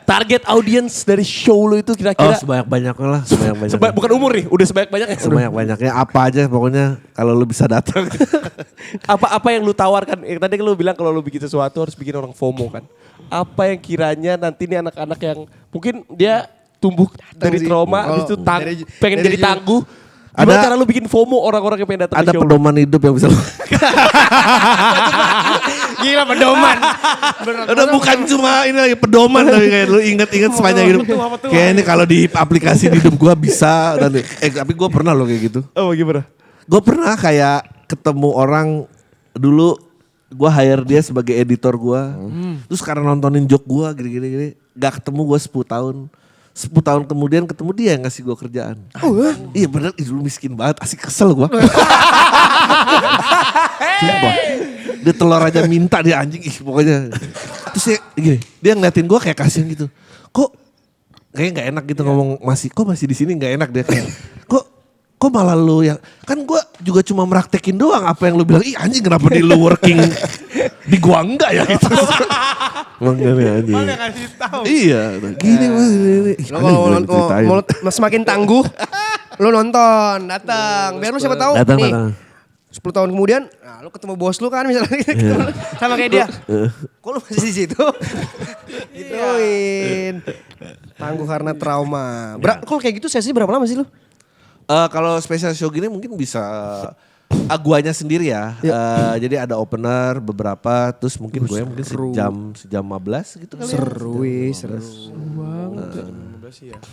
Target audience dari show lu itu kira-kira Sebanyak-banyaknya lah. Sebanyak-banyaknya. bukan umur nih, udah sebanyak-banyaknya. Sebanyak-banyaknya apa aja pokoknya kalau lu bisa datang. Apa yang lu tawarkan? Tadi kan lu bilang kalau lu bikin sesuatu harus bikin orang FOMO kan. Apa yang kiranya nanti nih anak-anak yang mungkin dia tumbuh dari trauma, habis itu pengen jadi tangguh. Gimana cara lu bikin FOMO orang-orang yang pengen datang Ada ke show? pedoman hidup yang bisa lu. Gila pedoman. Udah bukan cuma ini lagi pedoman tapi kayak lu inget-inget sepanjang hidup. Kayak ini kalau di aplikasi di hidup gua bisa dan tapi gua pernah loh kayak gitu. Oh gimana? Gue pernah kayak ketemu orang dulu, gue hire dia sebagai editor gue. Terus karena nontonin joke gue gini-gini, gak ketemu gue 10 tahun. 10 tahun kemudian ketemu dia yang ngasih gue kerjaan. Iya bener, dulu miskin banget, asik kesel gue. Sumpah. Dia telur aja minta dia anjing, pokoknya. Terus dia ngeliatin gue kayak kasihan gitu. Kok kayaknya gak enak gitu ngomong kok masih di sini gak enak dia kayak. Kok malah lu yang, kan gue juga cuma meraktekin doang apa yang lu bilang, ih anjing kenapa di lu working di gua enggak ya gitu. Makanya anjing. Mana kasih tahu. Iya, gini mas. Lo kalau mau semakin tangguh, lo nonton, datang. Biar lu siapa tahu Datang. nih. 10 tahun kemudian, nah lu ketemu bos lu kan misalnya sama kayak dia. Kok lu masih di situ? Gituin. Tangguh karena trauma. Kalau kayak gitu sesi berapa lama sih lu? Kalau special show gini mungkin bisa guanya sendiri ya. Jadi ada opener beberapa, terus mungkin gue mungkin sejam 15 gitu kali. Seru.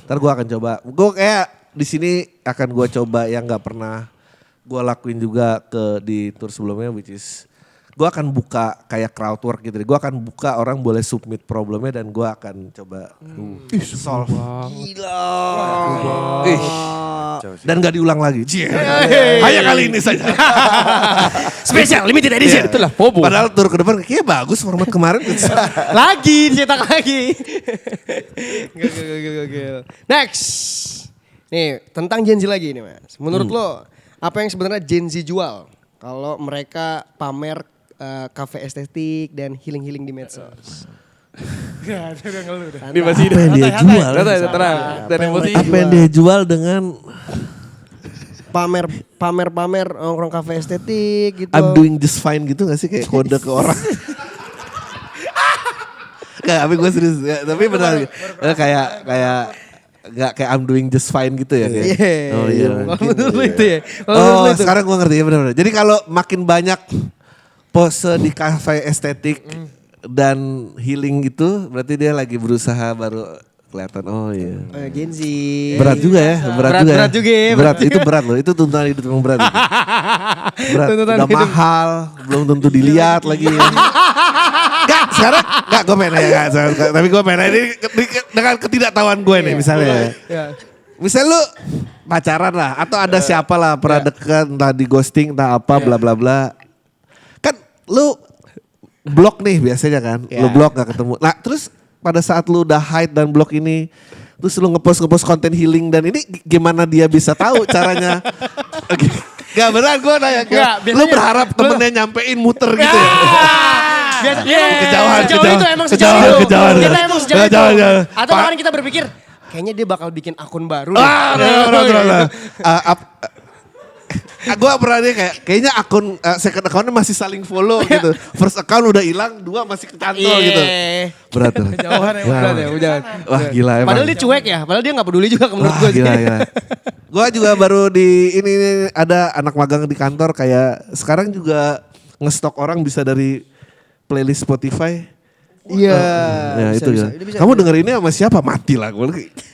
Ntar gue akan coba. Gue kayak di sini akan gue coba yang nggak pernah gue lakuin juga di tour sebelumnya, which is gue akan buka kayak crowd work gitu. Gue akan buka orang boleh submit problemnya dan gue akan coba solve. Gila. Dan gak diulang lagi. Hanya kali ini saja. Spesial limited edition. Itulah Bobo. Padahal tour ke depan kayaknya bagus format kemarin. Lagi dicetak lagi. Gokil. Next. Nih tentang Gen Z lagi nih mas. Menurut lo apa yang sebenarnya Gen Z jual? Kalau mereka pamer kafe estetik dan healing-healing di medsos. Dia masih Apa yang dia jual? Apa yang dia jual dengan pamer orang kafe estetik gitu. I'm doing just fine gitu gak sih kayak kode ke orang? Gak, tapi gue serius. Ya, tapi benar. Kayak gak kayak I'm doing just fine gitu ya kayak. Iya. Oh iya. Menurut lo itu ya? Oh sekarang gue ngerti ya benar-benar. Jadi kalau makin banyak pose di kafe estetik dan healing itu berarti dia lagi berusaha baru kelihatan. Oh iya. Gen Z. Berat juga ya. Berat juga ya. Berat, itu berat loh. Itu tuntutan hidup yang berat. Itu. Berat. Tuntutan Udah hidup. mahal, belum tentu dilihat lagi. Gak, sekarang gak gue pengen ya. Tapi gue pengen ini dengan ketidaktahuan gue nih misalnya. Misal lu pacaran lah atau ada siapa lah pernah deket entah di ghosting entah apa bla bla bla. Kan lu blok nih biasanya kan. Lu blok gak ketemu. Nah terus pada saat lu udah hide dan blok ini, terus lu ngepost konten healing dan ini gimana dia bisa tahu caranya? Gak beneran gue nanya. Lu berharap temennya nyampein muter gitu ya? Kejauhan itu emang sejauh itu. Kita emang sejauh itu. Atau bahkan kita berpikir, kayaknya dia bakal bikin akun baru. Gue pernah nih kayaknya akun second accountnya masih saling follow gitu. First account udah hilang, 2 masih kecantol gitu. Berat tuh. Jauhan ya, berat ya, udah. Wah gila emang. Padahal dia cuek ya, padahal dia gak peduli juga menurut gue. Gila. Gue juga baru di ini ada anak magang di kantor kayak sekarang juga ngestok orang bisa dari playlist Spotify. Iya. Ya itu ya. Kamu dengerinnya sama siapa? Mati lah.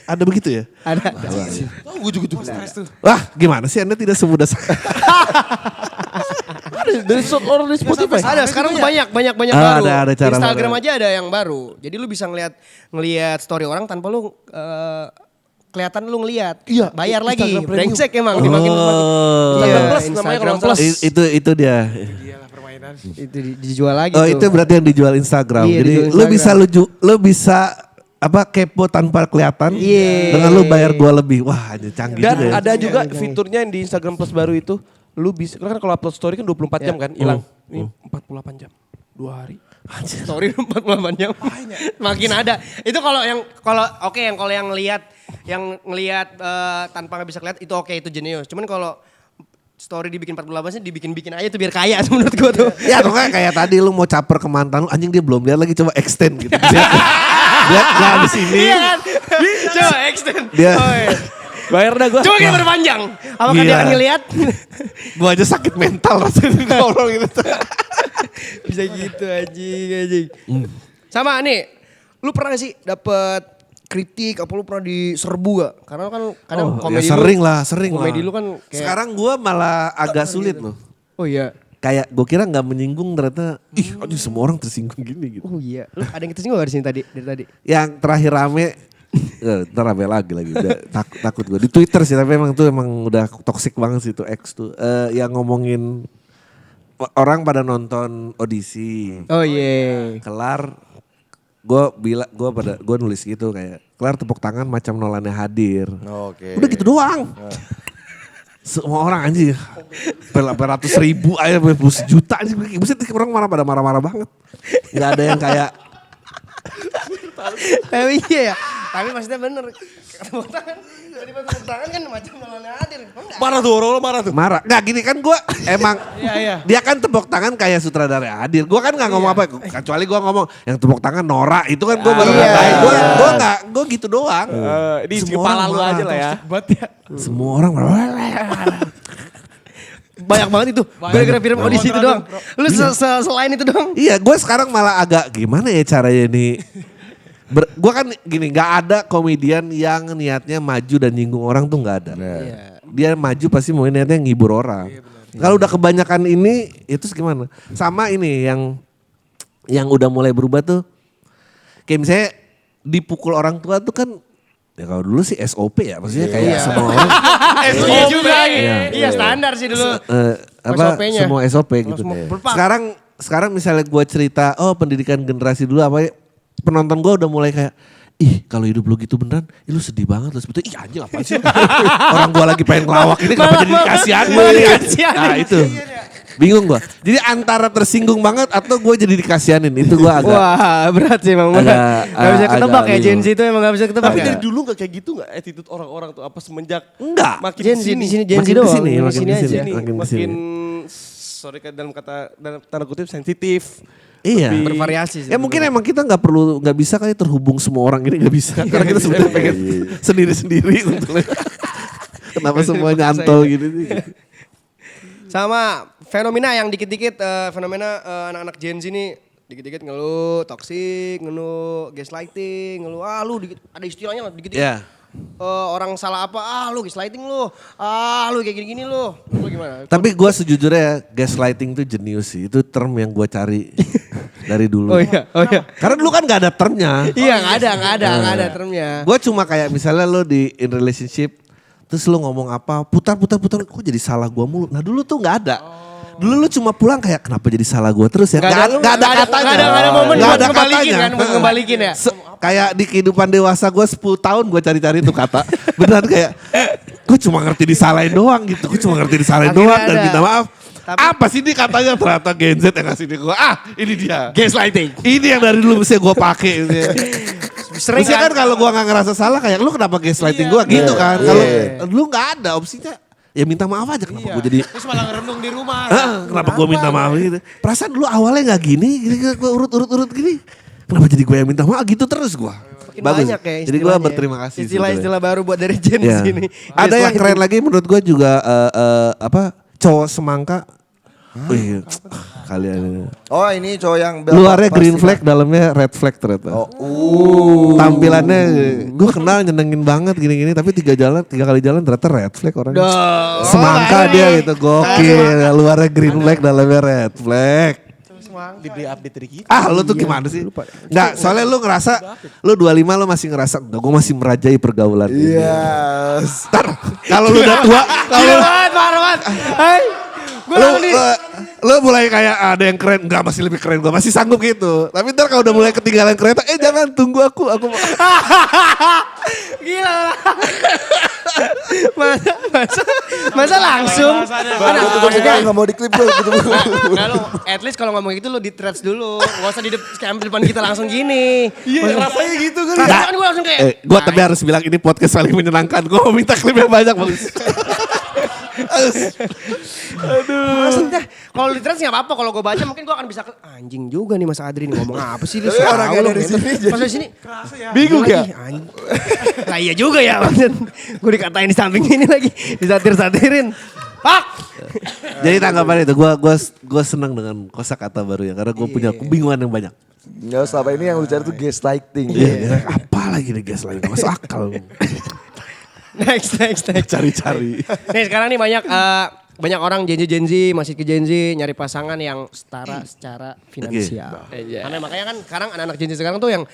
Ada begitu ya? Ada. Gue juga tuh stres tuh. Wah gimana sih Anda tidak semudah Dari orang di Spotify. Ada sekarang tuh banyak baru. Ada cara Instagram baru. aja ada yang baru. Jadi lu bisa ngelihat story orang tanpa lu kelihatan lu ngelihat. Iya, Bayar lagi. Instagram Premium. Brengsek emang dimakin Instagram Plus namanya kalau nggak salah. Itu dia. Iyalah permainan. itu dijual lagi Oh tuh. itu berarti yang dijual Instagram. Iya, Jadi dijual lu Instagram. bisa lu bisa apa kepo tanpa kelihatan dengan lu bayar gua lebih. Wah ini canggih Dan juga ya. ada juga fiturnya yang di Instagram Plus baru itu. Lu bisa, kan kalau upload story kan 24 jam kan hilang. Ini 48 jam. 2 hari. Story 48 jam. Makin ada. Itu kalau yang ngelihat tanpa nggak bisa kelihatan itu oke, itu jenius. Cuman kalau story dibikin 48 sih dibikin aja tuh biar kaya menurut gua tuh. Ya tuh kayak tadi lu mau caper ke mantan lu anjing dia belum lihat lagi coba extend gitu. Lihat nggak di sini. Iya kan? Coba extend. Dia Bayar dah gue. Coba kita berpanjang. Apakah Gila. dia akan ngelihat? gua aja sakit mental rasanya kalau gitu. Bisa gitu anjing. Sama nih, lu pernah gak sih dapet kritik apa lu pernah diserbu gak? Karena kan kadang komedi ya sering lah. komedi lu kan kayak, Sekarang gua malah agak sulit loh. oh iya. Kayak gue kira nggak menyinggung ternyata aduh semua orang tersinggung gini gitu. Oh iya. Lu ada yang ketersinggung gak di sini dari tadi? Yang terakhir rame ntar rame lagi udah takut gue di Twitter sih tapi emang tuh udah toxic banget sih itu X tuh yang ngomongin orang pada nonton audisi Oh iya. kelar gue nulis gitu kayak kelar tepuk tangan macam Nolannya hadir. Oke. Udah gitu doang. Semua orang anjing beratus ribu aja sejuta anjing. Maksudnya orang marah-marah banget. Gak ada yang kayak Tapi iya ya. Tapi maksudnya bener. Tepuk tangan. Tiba-tiba tepuk tangan kan macam Nolannya hadir. Marah tuh orang marah tuh. marah. Nggak gini kan gue emang dia kan tepuk tangan kayak sutradara hadir. Gue kan nggak ngomong apa, kecuali gue ngomong yang tepuk tangan Nora itu kan gue baru ngatain. Gue gitu doang. Di kepala lu aja lah ya. Semua orang Banyak banget itu. Gara-gara film audisi itu doang. Lu selain itu doang. Iya, gue sekarang malah agak gimana ya caranya nih. Gue kan gini, nggak ada komedian yang niatnya maju dan nyinggung orang tuh nggak ada. Dia maju pasti mau niatnya ngibur orang. Kalau udah kebanyakan ini, itu gimana? Sama ini yang udah mulai berubah tuh, kayak misalnya dipukul orang tua tuh kan, ya kalau dulu sih SOP ya, maksudnya kayak semua orang. Iya juga. Iya standar sih dulu. SOP-nya. Semua SOP gitu. Sekarang misalnya gue cerita, pendidikan generasi dulu apa ya, penonton gue udah mulai kayak, ih kalau hidup lu gitu beneran, lu sedih banget. Lu sebetulnya, ih anjing apaan sih? Orang gue lagi pengen ngelawak ini kenapa jadi dikasihan? Nah itu, bingung gue. Jadi antara tersinggung banget atau gue jadi dikasihanin, itu gue agak. Wah berat sih emang. Gak bisa ketebak ya Gen Z itu emang gak bisa ketebak. Tapi Ya? dari dulu gak kayak gitu gak attitude orang-orang tuh apa semenjak Enggak. makin Gen Z di sini Gen Z Makin doang. kesini, Di makin sini kesini. aja. Makin sorry dalam tanda kutip sensitif. Iya. Bervariasi sih. Ya mungkin emang kita nggak bisa kali terhubung semua orang ini nggak bisa. Karena kita sebenarnya pengen sendiri-sendiri sebetulnya. Kenapa semuanya antol gitu sih? Sama fenomena yang dikit-dikit fenomena anak-anak Gen Z ini dikit-dikit ngeluh toxic, ngeluh gaslighting, ngeluh lu dikit, ada istilahnya lah dikit-dikit. Iya. Orang salah apa, lu gaslighting lu, lu kayak gini-gini lu gimana? Tapi gue sejujurnya ya, gaslighting itu jenius sih. Itu term yang gue cari dari dulu. Oh iya. Karena dulu kan gak ada termnya. Iya nggak ada termnya. Gue cuma kayak misalnya lo in relationship, terus lo ngomong apa, putar, kok jadi salah gue mulu. Nah dulu tuh gak ada. Dulu lu cuma pulang kayak kenapa jadi salah gue terus ya. Gak ada katanya. Gak ada momen Gak buat ada ngebalikin katanya. kan, buat ngebalikin ya. Kayak di kehidupan dewasa gue 10 tahun gue cari-cari tuh kata. Beneran kayak gue cuma ngerti disalahin doang gitu. Gue cuma ngerti disalahin Akhirnya doang dan ada. minta maaf. Tapi- Apa sih ini katanya ternyata Gen Z yang ngasih di gue. Ini dia. Gaslighting. Ini yang dari dulu mesti gue pakai. Sering Maksudnya kan kalau gue gak ngerasa salah kayak lu kenapa gaslighting gue gitu kan. Kalau lu gak ada opsinya. Ya minta maaf aja kenapa gue jadi. Terus malah ngerenung di rumah. Kenapa gue minta maaf gitu. Perasaan dulu awalnya gak gini. Gue urut-urut gini. Kenapa jadi gue yang minta maaf gitu terus gue. Makin banyak ya Jadi gue istilahnya. berterima kasih. Istilah-istilah baru buat dari Gen Ya. Z ini. Ada yang keren lagi menurut gue juga cowok semangka. Wih, kalian. Oh ini cowok yang Luarnya pasti green flag, dalamnya red flag ternyata. Tampilannya gue kenal nyenengin banget gini-gini, tapi 3 kali jalan ternyata red flag orangnya. Semangka dia gitu, gokil. Luarnya green flag, dalamnya red flag. Di update dari kita. Lu tuh gimana sih? Enggak, soalnya lu ngerasa, lu 25 lu masih ngerasa, enggak gue masih merajai pergaulan ini. Yes. Ntar, kalau lu udah tua, Parah banget. Hai. lu mulai kayak ada yang keren, enggak masih lebih keren gue, masih sanggup gitu. Tapi ntar kalau udah mulai ketinggalan kereta, jangan tunggu aku mau. Gila. Masa langsung. Maksudnya gak mau diklip gue. Nah, lu at least kalau ngomong gitu lu di threads dulu. Gak usah di depan kita langsung gini. Iya rasanya gitu kan. Rasanya kan gue langsung kayak. Gue tapi harus bilang ini podcast paling menyenangkan. Gue mau minta klip yang banyak bagus. Maksudnya kalau di threads gak apa-apa. Kalau gue baca mungkin gue akan bisa anjing juga nih Mas Adri nih ngomong apa sih. Dia orangnya dari sini jadi- Pas dari sini. Bingung ya? Nah iya juga ya. Gue dikatain di samping ini lagi. Disatir-satirin. Pak! Jadi tanggapan itu, gue senang dengan kosakata baru ya. Karena gue punya kebingungan yang banyak. Nggak selama ini yang lu cari tuh gaslighting. Iya, apa lagi nih guys lagi, gak masuk akal. Next. Cari-cari. Nih sekarang nih banyak orang Gen Z masih ke Gen Z nyari pasangan yang setara secara finansial. Karena makanya kan sekarang anak-anak Gen Z sekarang tuh yang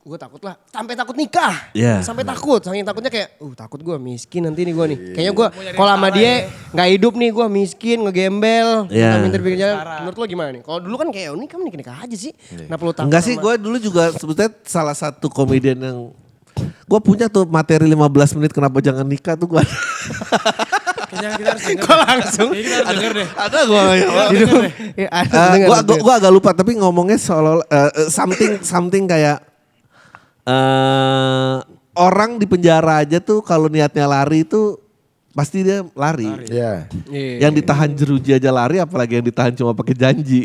gue takut lah. Sampai takut nikah. Iya. Sampai takut. Saking takutnya kayak, takut gue miskin nanti nih gue nih. Kayaknya gue kalau sama dia nggak hidup nih gue miskin, ngegembel. Iya. Minta pinggir jalan. Menurut lo gimana nih? Kalau dulu kan kayak, ini kamu nikah aja sih. Kenapa lo takut? Enggak sih, gue dulu juga sebetulnya salah satu komedian yang gue punya tuh materi 15 menit kenapa jangan nikah tuh gue. Kayaknya kita harus denger. Kok langsung? Kayaknya kita harus denger deh. Ada gue. Gue Gue agak lupa tapi ngomongnya soal something kayak orang di penjara aja tuh kalau niatnya lari tuh pasti dia lari. Iya. Yang ditahan jeruji aja lari, apalagi yang ditahan cuma pakai janji.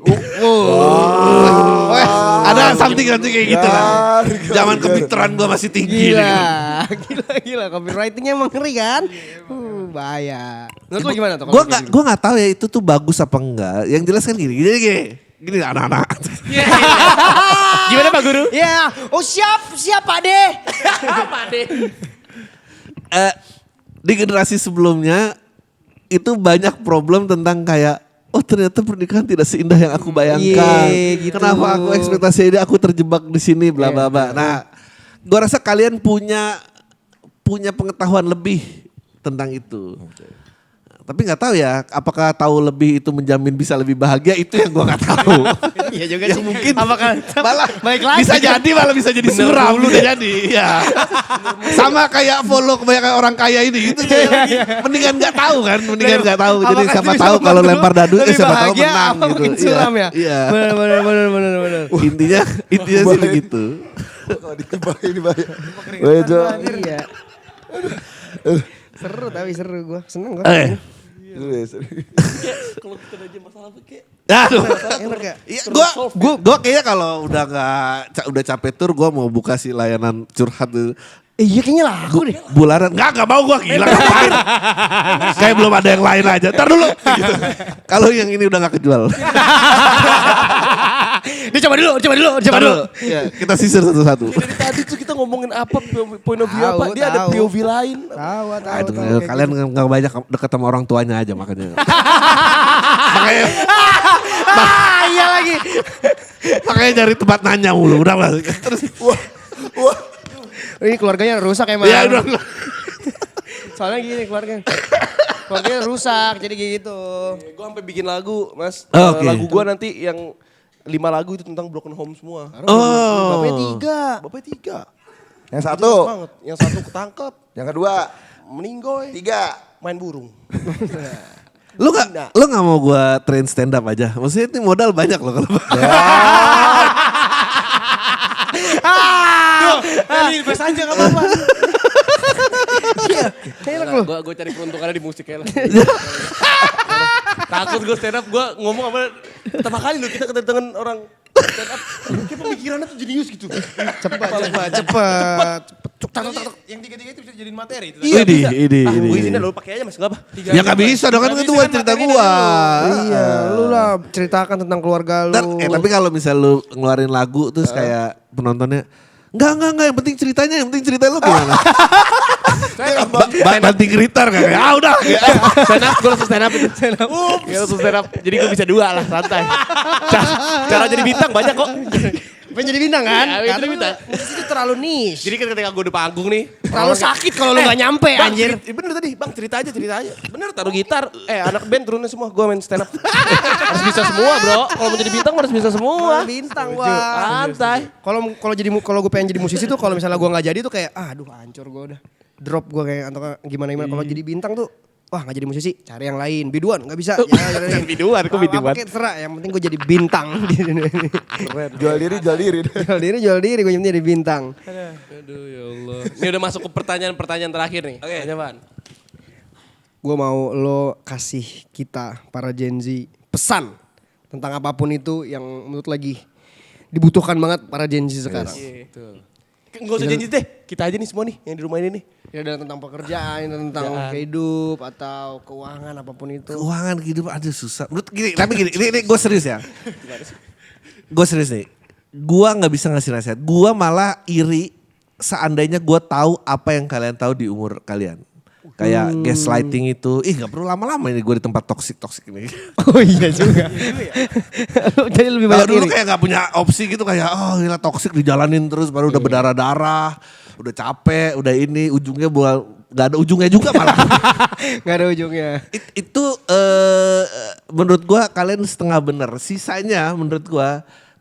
Ada something kayak gitu lah. Zaman kepintaran gue masih tinggi. Gila. Copywritingnya emang ngeri kan? Bahaya. Menurut lo gimana tuh? Gue nggak tahu ya itu tuh bagus apa enggak. Yang jelas kan gini anak-anak. Gimana Pak Guru? Ya, siap Pak De. Pak De. Di generasi sebelumnya itu banyak problem tentang kayak ternyata pernikahan tidak seindah yang aku bayangkan. Gitu. Kenapa aku ekspektasi ini aku terjebak di sini bla bla bla. Nah, gue rasa kalian punya pengetahuan lebih tentang itu. Tapi nggak tahu ya, apakah tahu lebih itu menjamin bisa lebih bahagia, itu yang gue nggak tahu. Iya juga sih. mungkin. Apakah malah baik lagi. bisa jadi suram lu udah jadi. Ya. Sama kayak follow kebanyakan orang kaya ini gitu. Mendingan nggak tahu kan, nggak tahu. Jadi siapa tahu kalau lempar dadu siapa tahu menang gitu. Suram ya. Iya. Benar. Intinya sih begitu. Kalau dibayar bahaya. Iya. Seru tapi seru gue. Seneng gue. Kalau kita aja masalah tuh kayak Aduh. Enak gak? Iya, gua kayaknya kalau udah capek tur, gua mau buka si layanan curhat tuh. Iya kayaknya laku deh. Bularan nggak mau gua gila ngapain. Kayak belum ada yang lain aja. Ntar dulu. Gitu. Kalau yang ini udah nggak kejual. Dia coba dulu. Ya, kita sisir satu-satu. dari tadi tuh kita ngomongin apa point of view Tahu, apa, dia ada tahu. POV lain. Tahu. Kalian nggak banyak dekat sama orang tuanya aja makanya. Makanya Iya lagi. makanya cari tempat nanya mulu. Udah lah. Terus Wah. Ini keluarganya rusak emang. ya udah. Soalnya gini keluarganya rusak jadi gitu. Gue sampai bikin lagu, Mas. Oke. Lagu gue nanti yang 5 lagu itu tentang broken home semua. Oh. Bapaknya 3. Yang satu. Banget. Yang satu ketangkep, Yang kedua. meninggoy, 3. main burung. Lu nggak mau gua train stand up aja? Maksudnya ini modal banyak loh kalau. Ini invest aja gak apa-apa. Enak lu. Gue cari peruntungannya di musik ya lah. Takut gue stand up, gue ngomong apa pertama kali loh kita kedatangan orang stand up. Kayak pemikirannya tuh jenius gitu. Cepet. Yang tiga-tiga itu bisa jadiin materi. Itu Iya bisa. Ini. Gue izinin lo pakai aja Mas, gak apa. Ya nggak bisa dong kan itu buat cerita gua. Iya, lu lah ceritakan tentang keluarga lu. Tapi kalau misal lu ngeluarin lagu terus kayak penontonnya Enggak, yang penting ceritanya, yang penting cerita lu gimana? Banting gitar kan? Ah udah. Gue langsung stand up itu. Gue langsung stand up. Jadi gue bisa 2 lah, santai. Cara jadi bintang banyak kok. Pengen jadi bintang kan? Ya, Karena bintang. musisi itu terlalu niche. Jadi kan ketika gue udah panggung nih. Terlalu sakit kalau lu gak nyampe Bang, anjir. bener tadi, Bang cerita aja. Bener taruh gitar. Anak band turunnya semua, gue main stand up. Harus bisa semua bro. Kalau mau jadi bintang harus bisa semua. Bintang wah. Santai. Kalau gue pengen jadi musisi tuh kalau misalnya gue nggak jadi tuh kayak aduh hancur gue udah. Drop gue kayak atau gimana kalau jadi bintang tuh wah nggak jadi musisi, cari yang lain. Biduan nggak bisa. Ya, Biduan, kok biduan? Apa terserah, yang penting gue jadi bintang. Jual diri. Jual diri, gue yang penting jadi bintang. Aduh ya Allah. Ini udah masuk ke pertanyaan terakhir nih. Oke. Tanya Gue mau lo kasih kita para Gen Z pesan tentang apapun itu yang menurut lagi dibutuhkan banget para Gen Z sekarang. Gak usah janji deh, kita aja nih semua nih yang di rumah ini nih. Ya udah tentang pekerjaan, tentang hidup atau keuangan apapun itu. Keuangan hidup aduh susah. Menurut gini, tapi gini, ini gue serius ya. Gue serius nih. Gue nggak bisa ngasih nasihat. Gue malah iri seandainya gue tahu apa yang kalian tahu di umur kalian. Kayak gaslighting itu, gak perlu lama-lama ini gue di tempat toksik ini. Oh iya juga. Jadi lebih Kalau banyak dulu iri. kayak gak punya opsi gitu kayak, gila toksik dijalanin terus baru udah berdarah-darah, udah capek, udah ini ujungnya gak ada ujungnya juga malah. Gak ada ujungnya. Itu menurut gue kalian setengah bener, sisanya menurut gue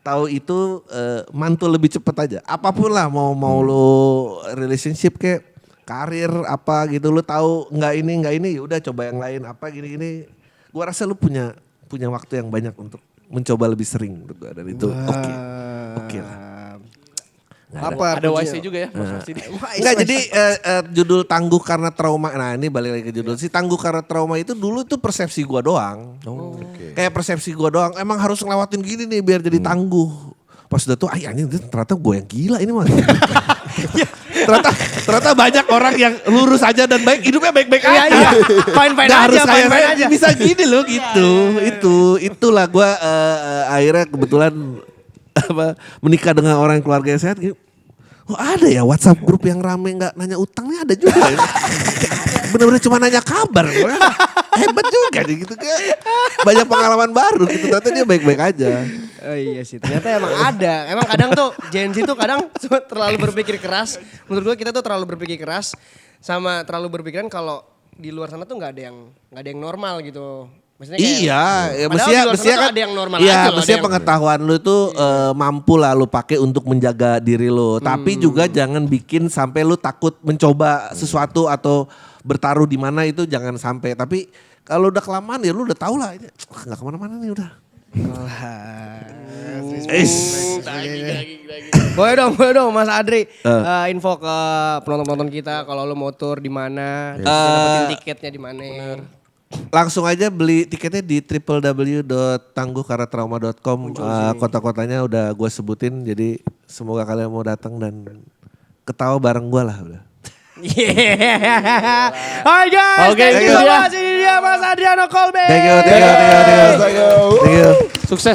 tahu itu mantul lebih cepet aja. Apapun lah mau lo relationship kayak karir apa gitu lu tahu nggak ini udah coba yang lain apa gini gua rasa lu punya waktu yang banyak untuk mencoba lebih sering menurut gua dan itu oke lah. Ada YC juga ya. Enggak jadi judul tangguh karena trauma. Nah ini balik lagi ke judul si tangguh karena trauma itu dulu tuh persepsi gua doang. Kayak persepsi gua doang emang harus ngelewatin gini nih biar jadi tangguh. Pas udah tuh anjing ternyata gue yang gila ini mah. ternyata banyak orang yang lurus aja dan hidupnya baik-baik aja. Iya. Fine-fine Nggak aja, harus kayak fine-fine saya aja. bisa gini loh gitu. Itulah gue akhirnya kebetulan menikah dengan orang yang keluarga yang sehat gitu. Oh ada ya WhatsApp grup yang rame nggak nanya utangnya ada juga ya. Bener-bener cuma nanya kabar. Hebat juga nih gitu kayak banyak pengalaman baru gitu. Ternyata dia baik-baik aja. Oh iya sih ternyata emang ada. Emang kadang tuh Gen Z tuh kadang terlalu berpikir keras. Menurut gue kita tuh terlalu berpikir keras. Sama terlalu berpikiran kalau di luar sana tuh gak ada yang normal gitu. Maksudnya kayak, Ya padahal di luar mestinya sana tuh kan ada yang normal iya, aja loh, mestinya ada yang- pengetahuan lu tuh mampu lah lu pakai untuk menjaga diri lu. Tapi juga jangan bikin sampai lu takut mencoba sesuatu atau bertaruh di mana itu jangan sampai. Tapi kalau udah kelamaan ya lu udah tau lah ini nggak kemana-mana nih udah. Boleh dong Mas Adri info ke penonton-penonton kita kalau lu mau tour di mana, dapetin tiketnya di mana. Langsung aja beli tiketnya di www.tangguhkarnatrauma.com. Kota-kotanya udah gue sebutin jadi semoga kalian mau datang dan ketawa bareng gue lah udah. Hai guys, thank you so much. Ini dia Mas Adriano Kolbe. Thank you. Thank you. Sukses.